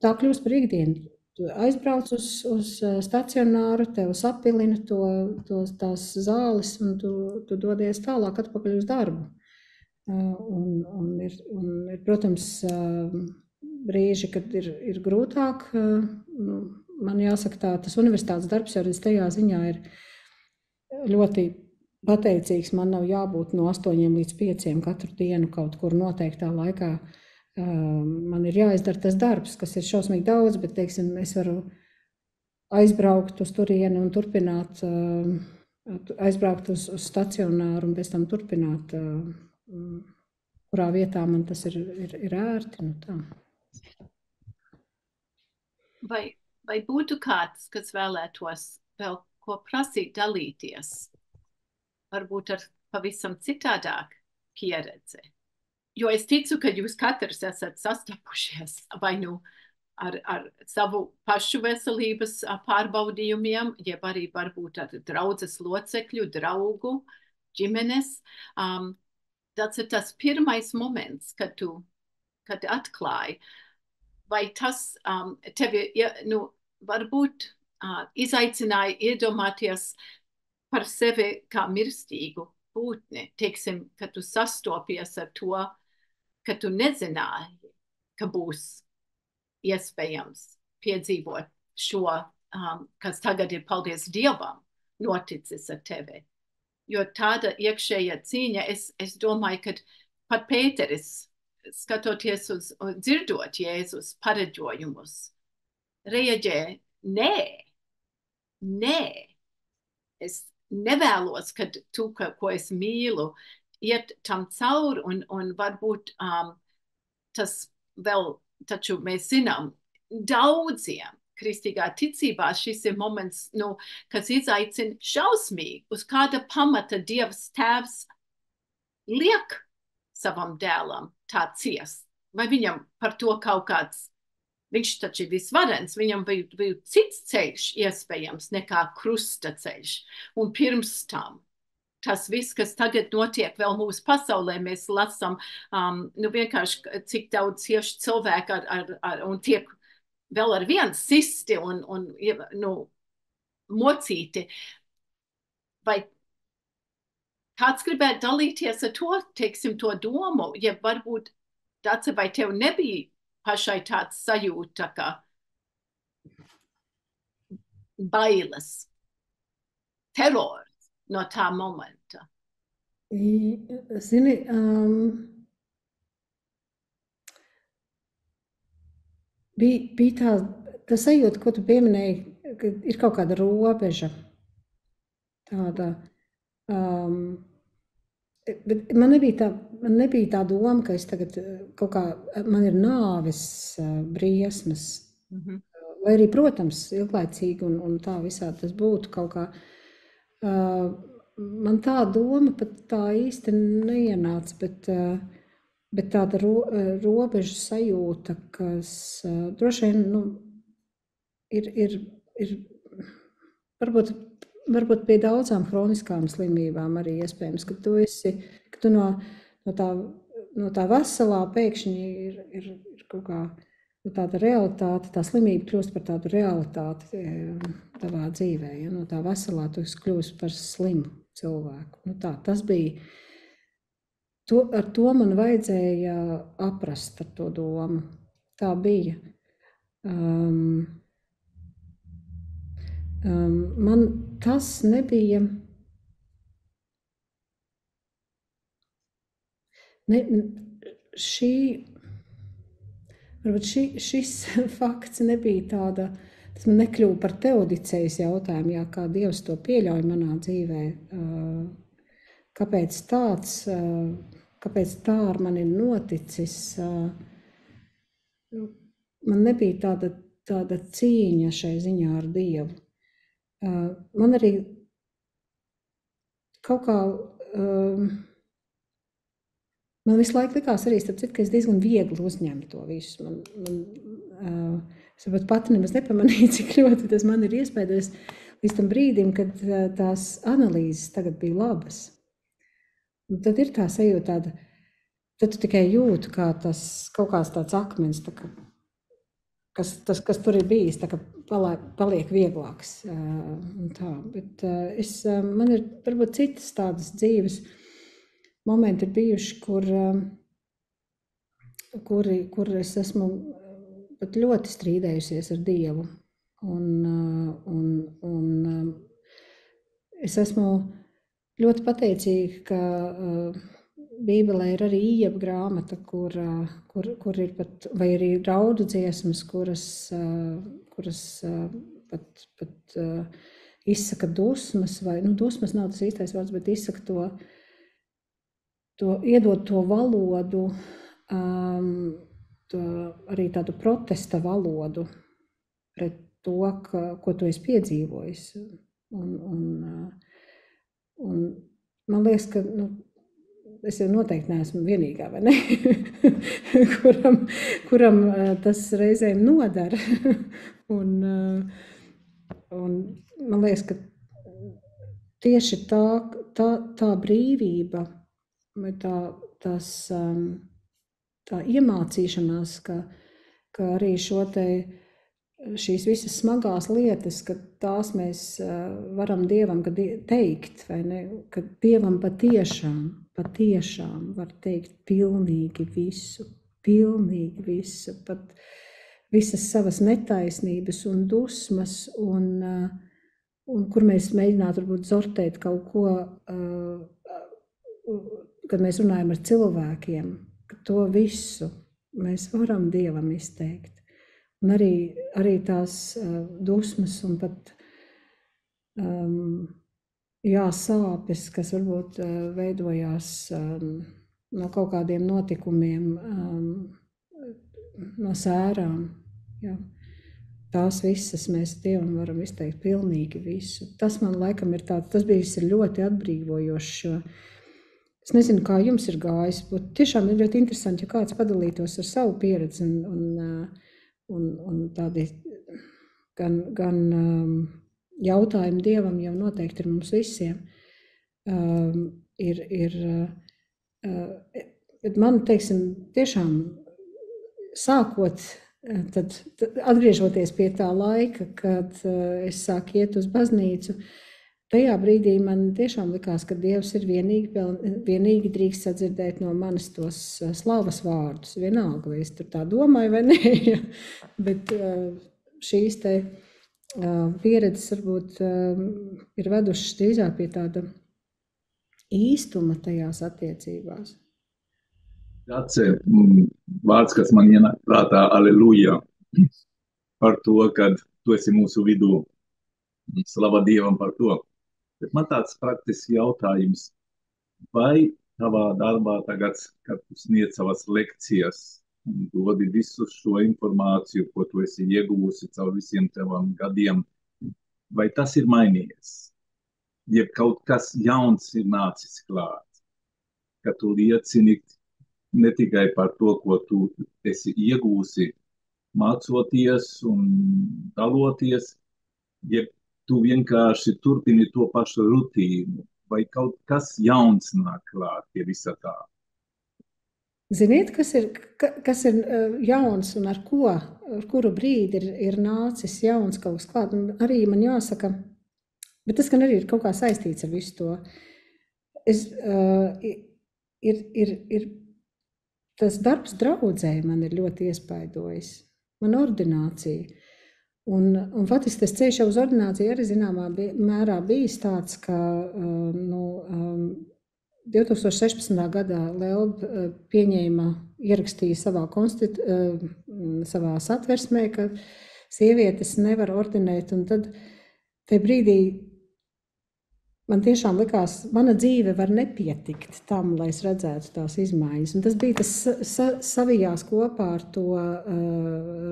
[SPEAKER 2] tā kļūst par ikdienu. Tu aizbrauc uz stacionāru, tev sapilina tās zāles, un tu dodies tālāk atpakaļ uz darbu. Un ir, protams, brīži, kad ir grūtāk. Man jāsaka tā, tas universitātes darbs jau tajā ziņā ir ļoti pateicīgs. Man nav jābūt no 8 līdz 5 katru dienu kaut kur noteiktā laikā. Man ir jāizdara tas darbs, kas ir šausmīgi daudz, bet, teiksim, es varu aizbraukt uz turieni un turpināt, aizbraukt uz stacionāru un pēc tam turpināt, kurā vietā man tas ir ērti. Tā.
[SPEAKER 1] Vai būtu kāds, kas vēlētos vēl ko prasīt, dalīties? Varbūt ar pavisam citādāk pieredzi. Jo es ticu, ka jūs katrs esat sastapušies vai nu ar savu pašu veselības pārbaudījumiem, jeb arī varbūt ar draudzes locekļu, draugu, ģimenes. Tas ir tas pirmais moments, kad atklāji. Vai tas tevi varbūt izaicināja iedomāties par sevi kā mirstīgu būtni? Teiksim, ka tu sastopies ar to, ka tu nezināji, ka būs iespējams piedzīvot šo, kas tagad ir, paldies Dievam, noticis ar tevi. Jo tāda iekšējā cīņa, es domāju, ka pat Pēteris, skatoties dzirdot Jēzus pareģojumus, reaģē, nē, es nevēlos, kad tu, ko es mīlu, iet tam cauri, un varbūt tas vēl, taču mēs zinām, daudziem kristīgā ticībā šis ir moments, kas izaicina šausmīgi, uz kāda pamata Dievs tēvs liek savam dēlam tā ciest. Vai viņam par to kaut kāds, viņš taču ir visvarens, viņam bija cits ceļš iespējams nekā krusta ceļš. Un pirms tam tas viss, kas tagad notiek vēl mūsu pasaulē, mēs lasām, vienkārši cik daudz cieši cilvēki un tiek vēl ar vienu sisti un mocīti. Vai kāds gribētu dalīties ar to, teiksim, to domu, ja varbūt tāds, vai tev nebija pašai tāds sajūta, ka bailes, terors no tā momenta?
[SPEAKER 2] Zini, bija tā sajūta, ko tu pieminēji, ka ir kaut kāda robeža. tāda, bet man nebija tā doma, ka es tagad kaut kā, man ir nāves briesmas. Vai arī, protams, ilglaicīgi un tā visādi tas būtu kaut kā. Man tā doma pat tā īsti neienāca, bet tāda robežu sajūta, kas droši vien, ir varbūt pie daudzām hroniskām slimībām arī iespējams, ka tu no tā veselā pēkšņi ir kaut kā tāda realitāte, tā slimība kļūst par tādu realitāti tavā dzīvē. Ja? No tā veselā tu kļūst par slimu cilvēku. Tas bija. Ar to man vajadzēja aprast ar to domu. Tā bija. Man tas nebija. Varbūt šis fakts nebija tāda, tas man nekļuva par teodicējas jautājumu, jā, kā Dievs to pieļauj manā dzīvē. Kāpēc tā ar mani ir noticis? Man nebija tāda cīņa šai ziņā ar Dievu. Man arī kaut kā... Man visu laiku likās arī, starp citu, ka es diezgan viegli uzņemu to visu. Es varbūt pati nemaz nepamanīju, cik ļoti tas man ir iespējams līdz tam brīdim, kad tās analīzes tagad bija labas. Un tad ir tā sajūta tāda, tad tu tikai jūti, kā tas kaut kāds tāds akmens, kas tur ir bijis, tā kā paliek vieglāks. Tā. Bet man ir varbūt citas tādas dzīves momenti ir bijuši, kur es esmu pat ļoti strīdējusies ar Dievu. Un es esmu ļoti pateicīga, ka Bībelē ir arī Ijeba grāmata, kur ir pat, vai arī raudu dziesmas, kuras pat izsaka dusmas, vai, dusmas nav tas īstais vārds, bet izsaka iedod to valodu, arī tādu protesta valodu pret to, ko tu esi piedzīvojis. Un man liekas, ka es jau noteikti neesmu vienīgā, vai ne? kuram tas reizēm nodara. Un man liekas, ka tieši tā brīvība, vai tā iemācīšanās, ka arī šīs visas smagās lietas, ka tās mēs varam Dievam teikt, vai ne? Ka Dievam patiešām var teikt pilnīgi visu, pat visas savas netaisnības un dusmas, un kur mēs mēģinātu varbūt zortēt kaut ko, kad mēs runājam ar cilvēkiem, ka to visu mēs varam Dievam izteikt. Un arī tās dusmas un pat sāpes, kas varbūt veidojās no kaut kādiem notikumiem, no sērām. Jā. Tās visas mēs Dievam varam izteikt pilnīgi visu. Tas man laikam ir tas bijis ļoti atbrīvojošs, jo es nezinu, kā jums ir gājis, bet tiešām ir ļoti interesanti, ja kāds padalītos ar savu pieredzi un tādi gan jautājumi Dievam jau noteikti ir mums visiem. Bet man, teiksim, tiešām sākot, tad atgriežoties pie tā laika, kad es sāku iet uz baznīcu, tajā brīdī man tiešām likās, ka Dievs ir vienīgi drīkst sadzirdēt no manis tos slavas vārdus. Vienalga, vai es tur tā domāju vai nē. Bet šīs te pieredzes varbūt ir vedušas drīzāk pie tāda īstuma tajās attiecībās.
[SPEAKER 3] Tāds vārds, kas man ienāk prātā, aleluja, par to, kad tu esi mūsu vidū. Slava Dievam par to. Bet man tāds praktisks jautājums, vai tavā darbā tagad, kad tu sniedz savas lekcijas un dodi visu šo informāciju, ko tu esi ieguvusi caur visiem tavam gadiem, vai tas ir mainījies? Jeb kaut kas jauns ir nācis klāt, ka tu liecini ne tikai par to, ko tu esi iegūsi, mācoties un daloties, jeb tu vienkārši turpini to pašu rutīnu, vai kaut kas jauns nāk klāt pie visa tā.
[SPEAKER 2] Ziniet, kas ir jauns un ar kuru brīdi ir nācis jauns kaut kas klāt? Un arī man jāsaka, bet tas gan arī ir kaut kā saistīts ar visu to. Ir tas darbs draudzē man ir ļoti iespaidojis. Man ordinācija. Un faktiski tas ceļš jau uz ordināciju arī zināmā mērā bijis tāds, ka 2016. gadā Leoba pieņēma, ierakstīja savā satversmē, ka sievietes nevar ordinēt, un tad tajā brīdī man tiešām likās, mana dzīve var nepietikt tam, lai es redzētu tās izmaiņas. Un tas bija tas savijās kopā ar to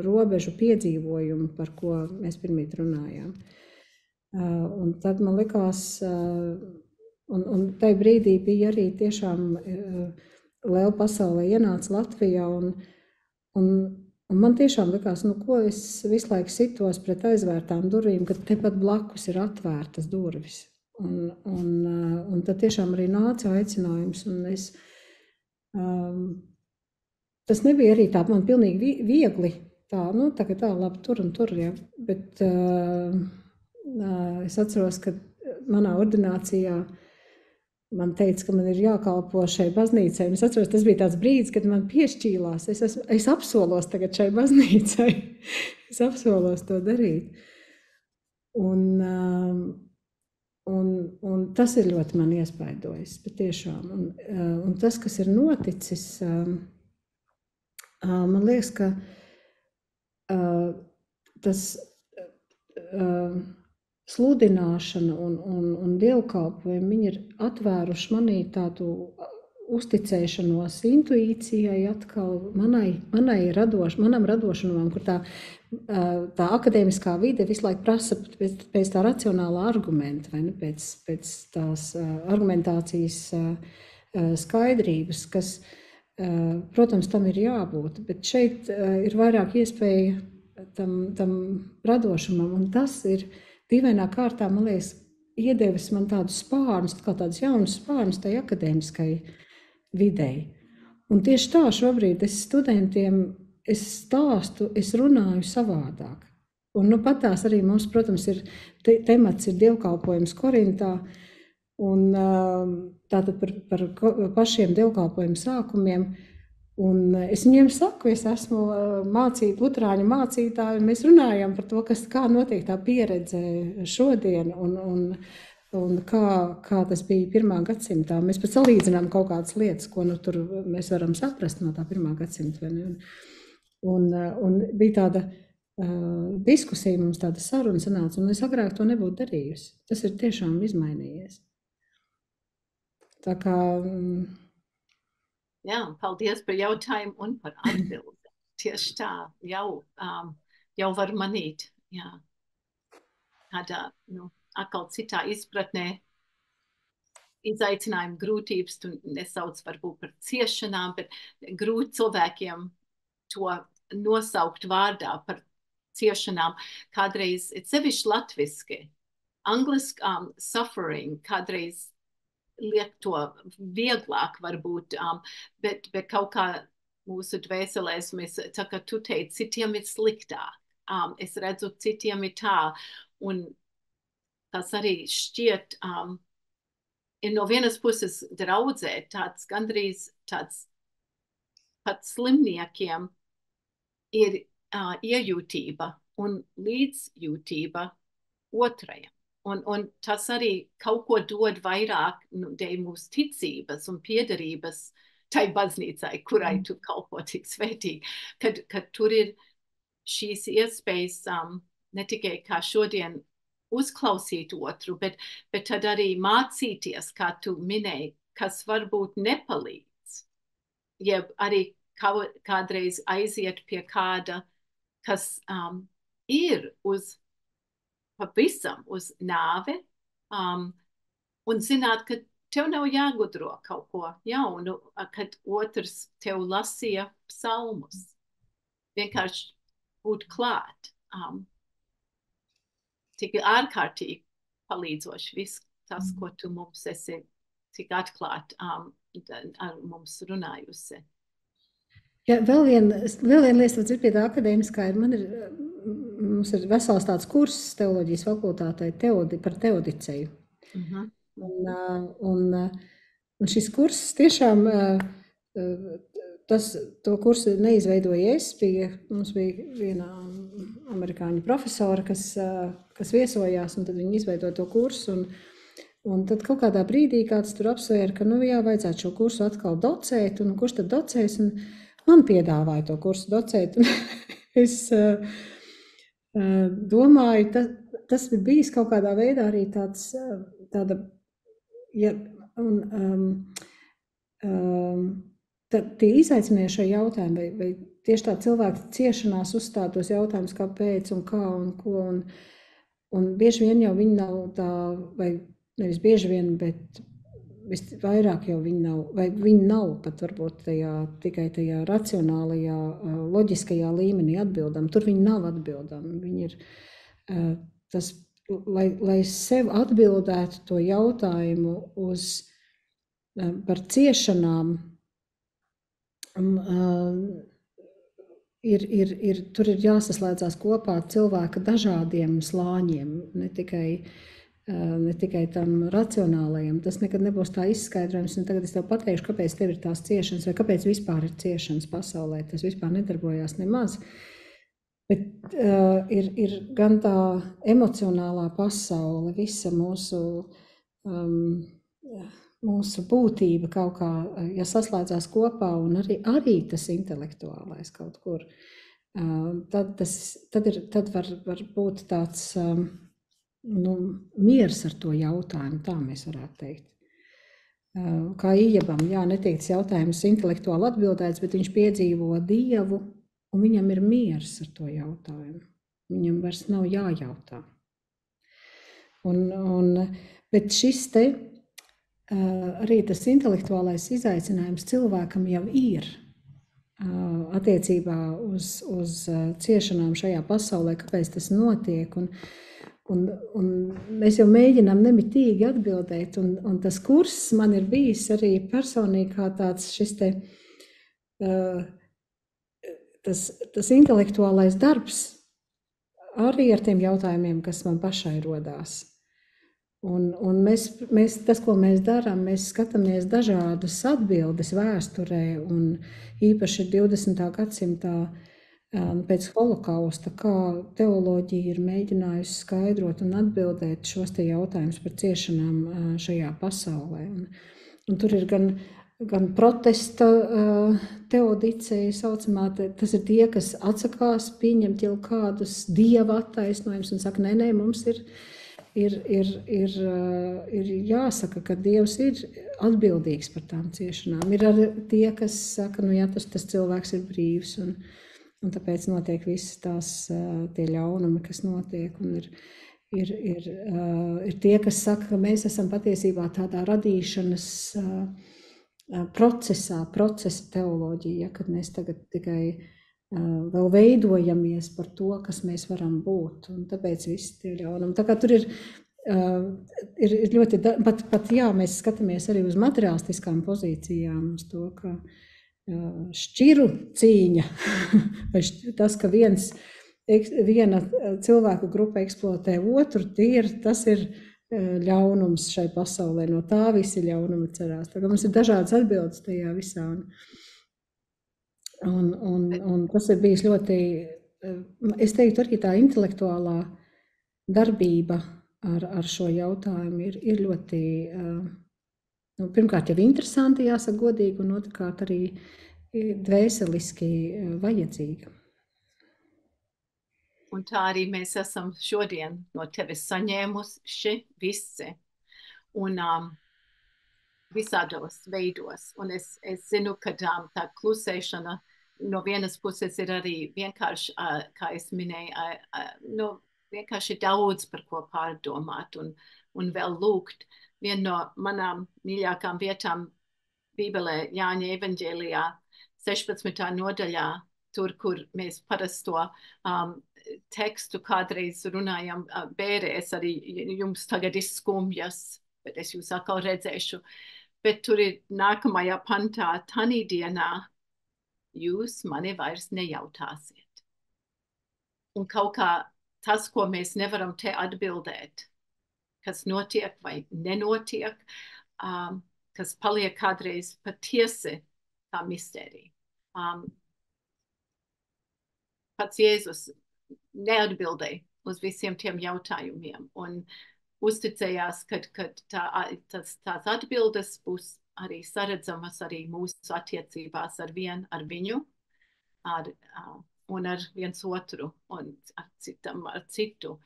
[SPEAKER 2] robežu piedzīvojumu, par ko mēs pirmīt runājām. Un tad man likās, un tajā brīdī bija arī tiešām liela pasaulē ienāca Latvijā, un man tiešām likās, ko es visu laiku sitos pret aizvērtām durvīm, kad tepat blakus ir atvērtas durvis. Un tad tiešām arī nāca aicinājums, un tas nebija arī tā man pilnīgi viegli, tagad labi tur un tur, ja, bet es atceros, ka manā ordinācijā man teica, ka man ir jākalpo šai baznīcai, un es atceros, tas bija tāds brīdis, kad man piešķīlās, es apsolos tagad šai baznīcai, es apsolos to darīt, un tas ir ļoti man iespaidojis, bet tiešām. Un tas, kas ir noticis, man liekas, ka tas sludināšana un dievkalpojumi, viņi ir atvēruši manī tādu uzticēšanos intuīcijai atkal, manam radošanumam, kur tā akadēmiskā vide visu laiku prasa pēc tā racionālā argumenta, vai ne, pēc tās argumentācijas skaidrības, kas, protams, tam ir jābūt, bet šeit ir vairāk iespēja tam radošumam, un tas ir dīvainā kārtā, man liekas, iedevis man tādus spārnus, kā tādus jaunus spārnus tai akadēmiskai videi. Un tieši tā šobrīd es studentiem, es stāstu, es runāju savādāk. Un patās arī mums, protams, ir temats ir dievkalpojums Korintā, un tātad par pašiem dievkalpojumu sākumiem. Un es viņiem saku, es esmu luterāņu mācītāja, un mēs runājam par to, kā notiek tā pieredze šodien, un kā tas bija 1. gadsimtā. Mēs pat salīdzinām kaut kādas lietas, ko tur mēs varam saprast no tā 1. gadsimta. Un bija tāda diskusija, mums tāda saruna sanāca, un es agrāk to nebūtu darījusi. Tas ir tiešām izmainījies. Tā kā...
[SPEAKER 1] Jā, paldies par jautājumu un par atbildi. Tieši tā, jau var manīt. Jā. Tādā, atkal citā izpratnē izaicinājumu grūtības, tu nesauc varbūt par ciešanām, bet grūti cilvēkiem to nosaukt vārdā par ciešanām. Kādreiz, sevišķi latviski, angliski suffering, kādreiz liek to vieglāk varbūt, bet kaut kā mūsu dvēselēs mēs, tā kā tu teici, citiem ir sliktāk. Es redzu, citiem ir tā, un tas arī šķiet, ir no vienas puses draudzē tāds gandrīz tāds pat slimniekiem ir iejūtība un līdzjūtība otrajam. Un tas arī kaut ko dod vairāk dēļ mūsu ticības un piederības tai baznīcai, kurai tu kalpo tik svētīgi, kad tur ir šīs iespējas ne tikai kā šodien uzklausīt otru, bet tad arī mācīties, kā tu minēji, kas varbūt nepalīdz. Jeb arī kādreiz aiziet pie kāda, kas ir pavisam uz nāve, un zināt, ka tev nav jāgudro kaut ko jaunu, kad otrs tev lasīja psalmus. Vienkārši būt klāt. Tik ārkārtīgi palīdzoši viss tas, ko tu mums esi tik atklāt ar mums runājusi.
[SPEAKER 2] Ja, vēl viena lieta, kas ir pie tā akadēmiskā, mums ir vesels tāds kurs teoloģijas fakultātei par teodiceju. Un šis kurs tiešām, to kursu neizveidoja es, mums bija viena amerikāņu profesora, kas viesojās, un tad viņi izveidoja to kursu, un tad kaut kādā brīdī kāds tur apsvēra, ka, vajadzētu šo kursu atkal docēt, un kurš tad docēs, un man piedāvāja to kursu docēt, un es domāju, tas bija bijis kaut kādā veidā arī tāda, tie izaicinājušie jautājumi, vai tieši tā cilvēka ciešanās uzstātos jautājumus, kāpēc un kā un ko, un bieži vien jau viņi nav tā, vai nevis bieži vien, bet visvairāk jau viņi nav, vai viņi nav pat varbūt tikai tajā racionālajā, loģiskajā līmenī atbildami. Tur viņi nav atbildami. Viņi ir tas, lai sev atbildētu to jautājumu par ciešanām, tur ir jāsaslēdzās kopā cilvēka dažādiem slāņiem, ne tikai tam racionālajam. Tas nekad nebūs tā izskaidrojums, un tagad es tev pateikšu, kāpēc tev ir tās ciešanas, vai kāpēc vispār ir ciešanas pasaulē. Tas vispār nedarbojās nemaz. Bet ir gan tā emocionālā pasaule, visa mūsu būtība kaut kā, ja saslēdzās kopā, un arī tas intelektuālais kaut kur, tad var būt tāds miers ar to jautājumu, tā mēs varētu teikt. Kā Ijabam, netiek tas jautājums intelektuāli atbildēts, bet viņš piedzīvo Dievu, un viņam ir miers ar to jautājumu. Viņam vairs nav jājautā. Bet šis te arī tas intelektuālais izaicinājums cilvēkam jau ir attiecībā uz ciešanām šajā pasaulē, kāpēc tas notiek, un mēs jau mēģinām nemitīgi atbildēt, un tas kurs man ir bijis arī personīgi kā tāds šis te tas intelektuālais darbs arī ar tiem jautājumiem, kas man pašai rodās. Un mēs, tas, ko mēs darām, mēs skatāmies dažādas atbildes vēsturē, un īpaši 20. gadsimtā pēc holokausta, kā teoloģija ir mēģinājusi skaidrot un atbildēt šos te jautājumus par ciešanām šajā pasaulē. Un tur ir gan protesta teodiceja saucamā, tas ir tie, kas atsakās pieņemt jau kādus dieva attaisnojumus un saka, nē, mums ir jāsaka, ka Dievs ir atbildīgs par tām ciešanām. Ir arī tie, kas saka, tas cilvēks ir brīvs, un tāpēc notiek visas tās tie ļaunumi, kas notiek, un ir tie, kas saka, ka mēs esam patiesībā tādā radīšanas procesa teoloģija, kad mēs tagad tikai vēl veidojamies par to, kas mēs varam būt, un tāpēc visi tie ļaunumi. Tā kā tur ir ļoti, pat mēs skatāmies arī uz materiālistiskām pozīcijām, uz to, ka šķiru cīņa, vai tas, ka viena cilvēku grupa eksploatē otru, tas ir ļaunums šai pasaulē, no tā visi ļaunumi cerās. Tā kā mums ir dažādas atbildes tajā visā, un tas ir bijis ļoti, es teiktu, arī tā intelektuālā darbība ar šo jautājumu ir ļoti, pirmkārt jau interesanti, jāsaka godīgi, un otrkārt arī dvēseliski vajadzīga.
[SPEAKER 1] Un tā arī mēs esam šodien no tevis saņēmuši visi. Un visādos veidos. Un es zinu, ka tā klusēšana no vienas puses ir arī vienkārši, kā es minēju, no vienkārši daudz par ko pārdomāt un vēl lūgt. Viena no manām mīļākām vietām Bībelē, Jāņa evaņģēlijā, 16. nodaļā, tur, kur mēs parasto tekstu kādreiz runājam, bērēs arī jums tagad izskumjas, bet es jūs atkal redzēšu. Bet tur ir nākamajā pantā, tanī dienā jūs mani vairs nejautāsiet. Un kaut kā tas, ko mēs nevaram te atbildēt, kas notiek vai nenotiek, kas paliek kādreiz patiesi kā mistērija. Pats Jēzus neatbildēja uz visiem tiem jautājumiem un uzticējās, ka tās atbildes būs arī saredzamas arī mūsu attiecībās ar viņu, un ar viens otru un ar citu.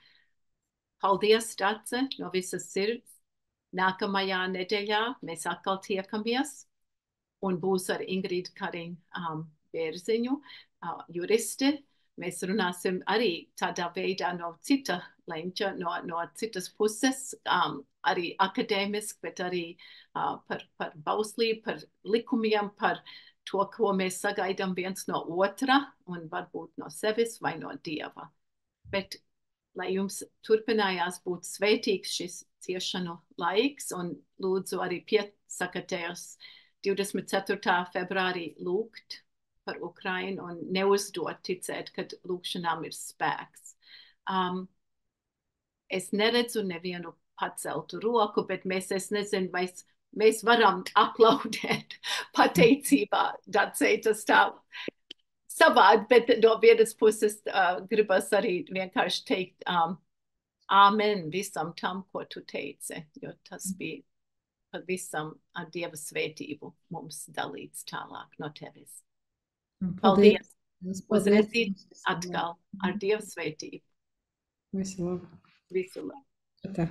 [SPEAKER 1] Paldies, Dace, no visas sirds. Nākamajā nedēļā mēs atkal tiekamies un būs ar Ingridu Kariņu Bērziņu, juristi. Mēs runāsim arī tādā veidā no cita leņķa, no citas puses, arī akadēmiski, bet arī par bauslību, par likumiem, par to, ko mēs sagaidām viens no otra un varbūt no sevis vai no Dieva. Bet lai jums turpinājās būt svētīgs šis ciešanu laiks un lūdzu arī piesakatējos 24. februārī lūgt par Ukrainu un neuzdot ticēt, kad lūkšanām ir spēks. Es neredzu nevienu paceltu roku, bet es nezinu, vai mēs varam aplaudēt pateicībā, Dacei, tas tā savādi, bet no vienas puses gribas arī vienkārši teikt āmen visam tam, ko tu teici, jo tas bija pavisam ar Dieva svētību mums dalīts tālāk no tevis. Paldies! Uz redzīt atkal ar Dieva svētību.
[SPEAKER 2] Visu labu.
[SPEAKER 1] Visu labu.
[SPEAKER 2] Tā.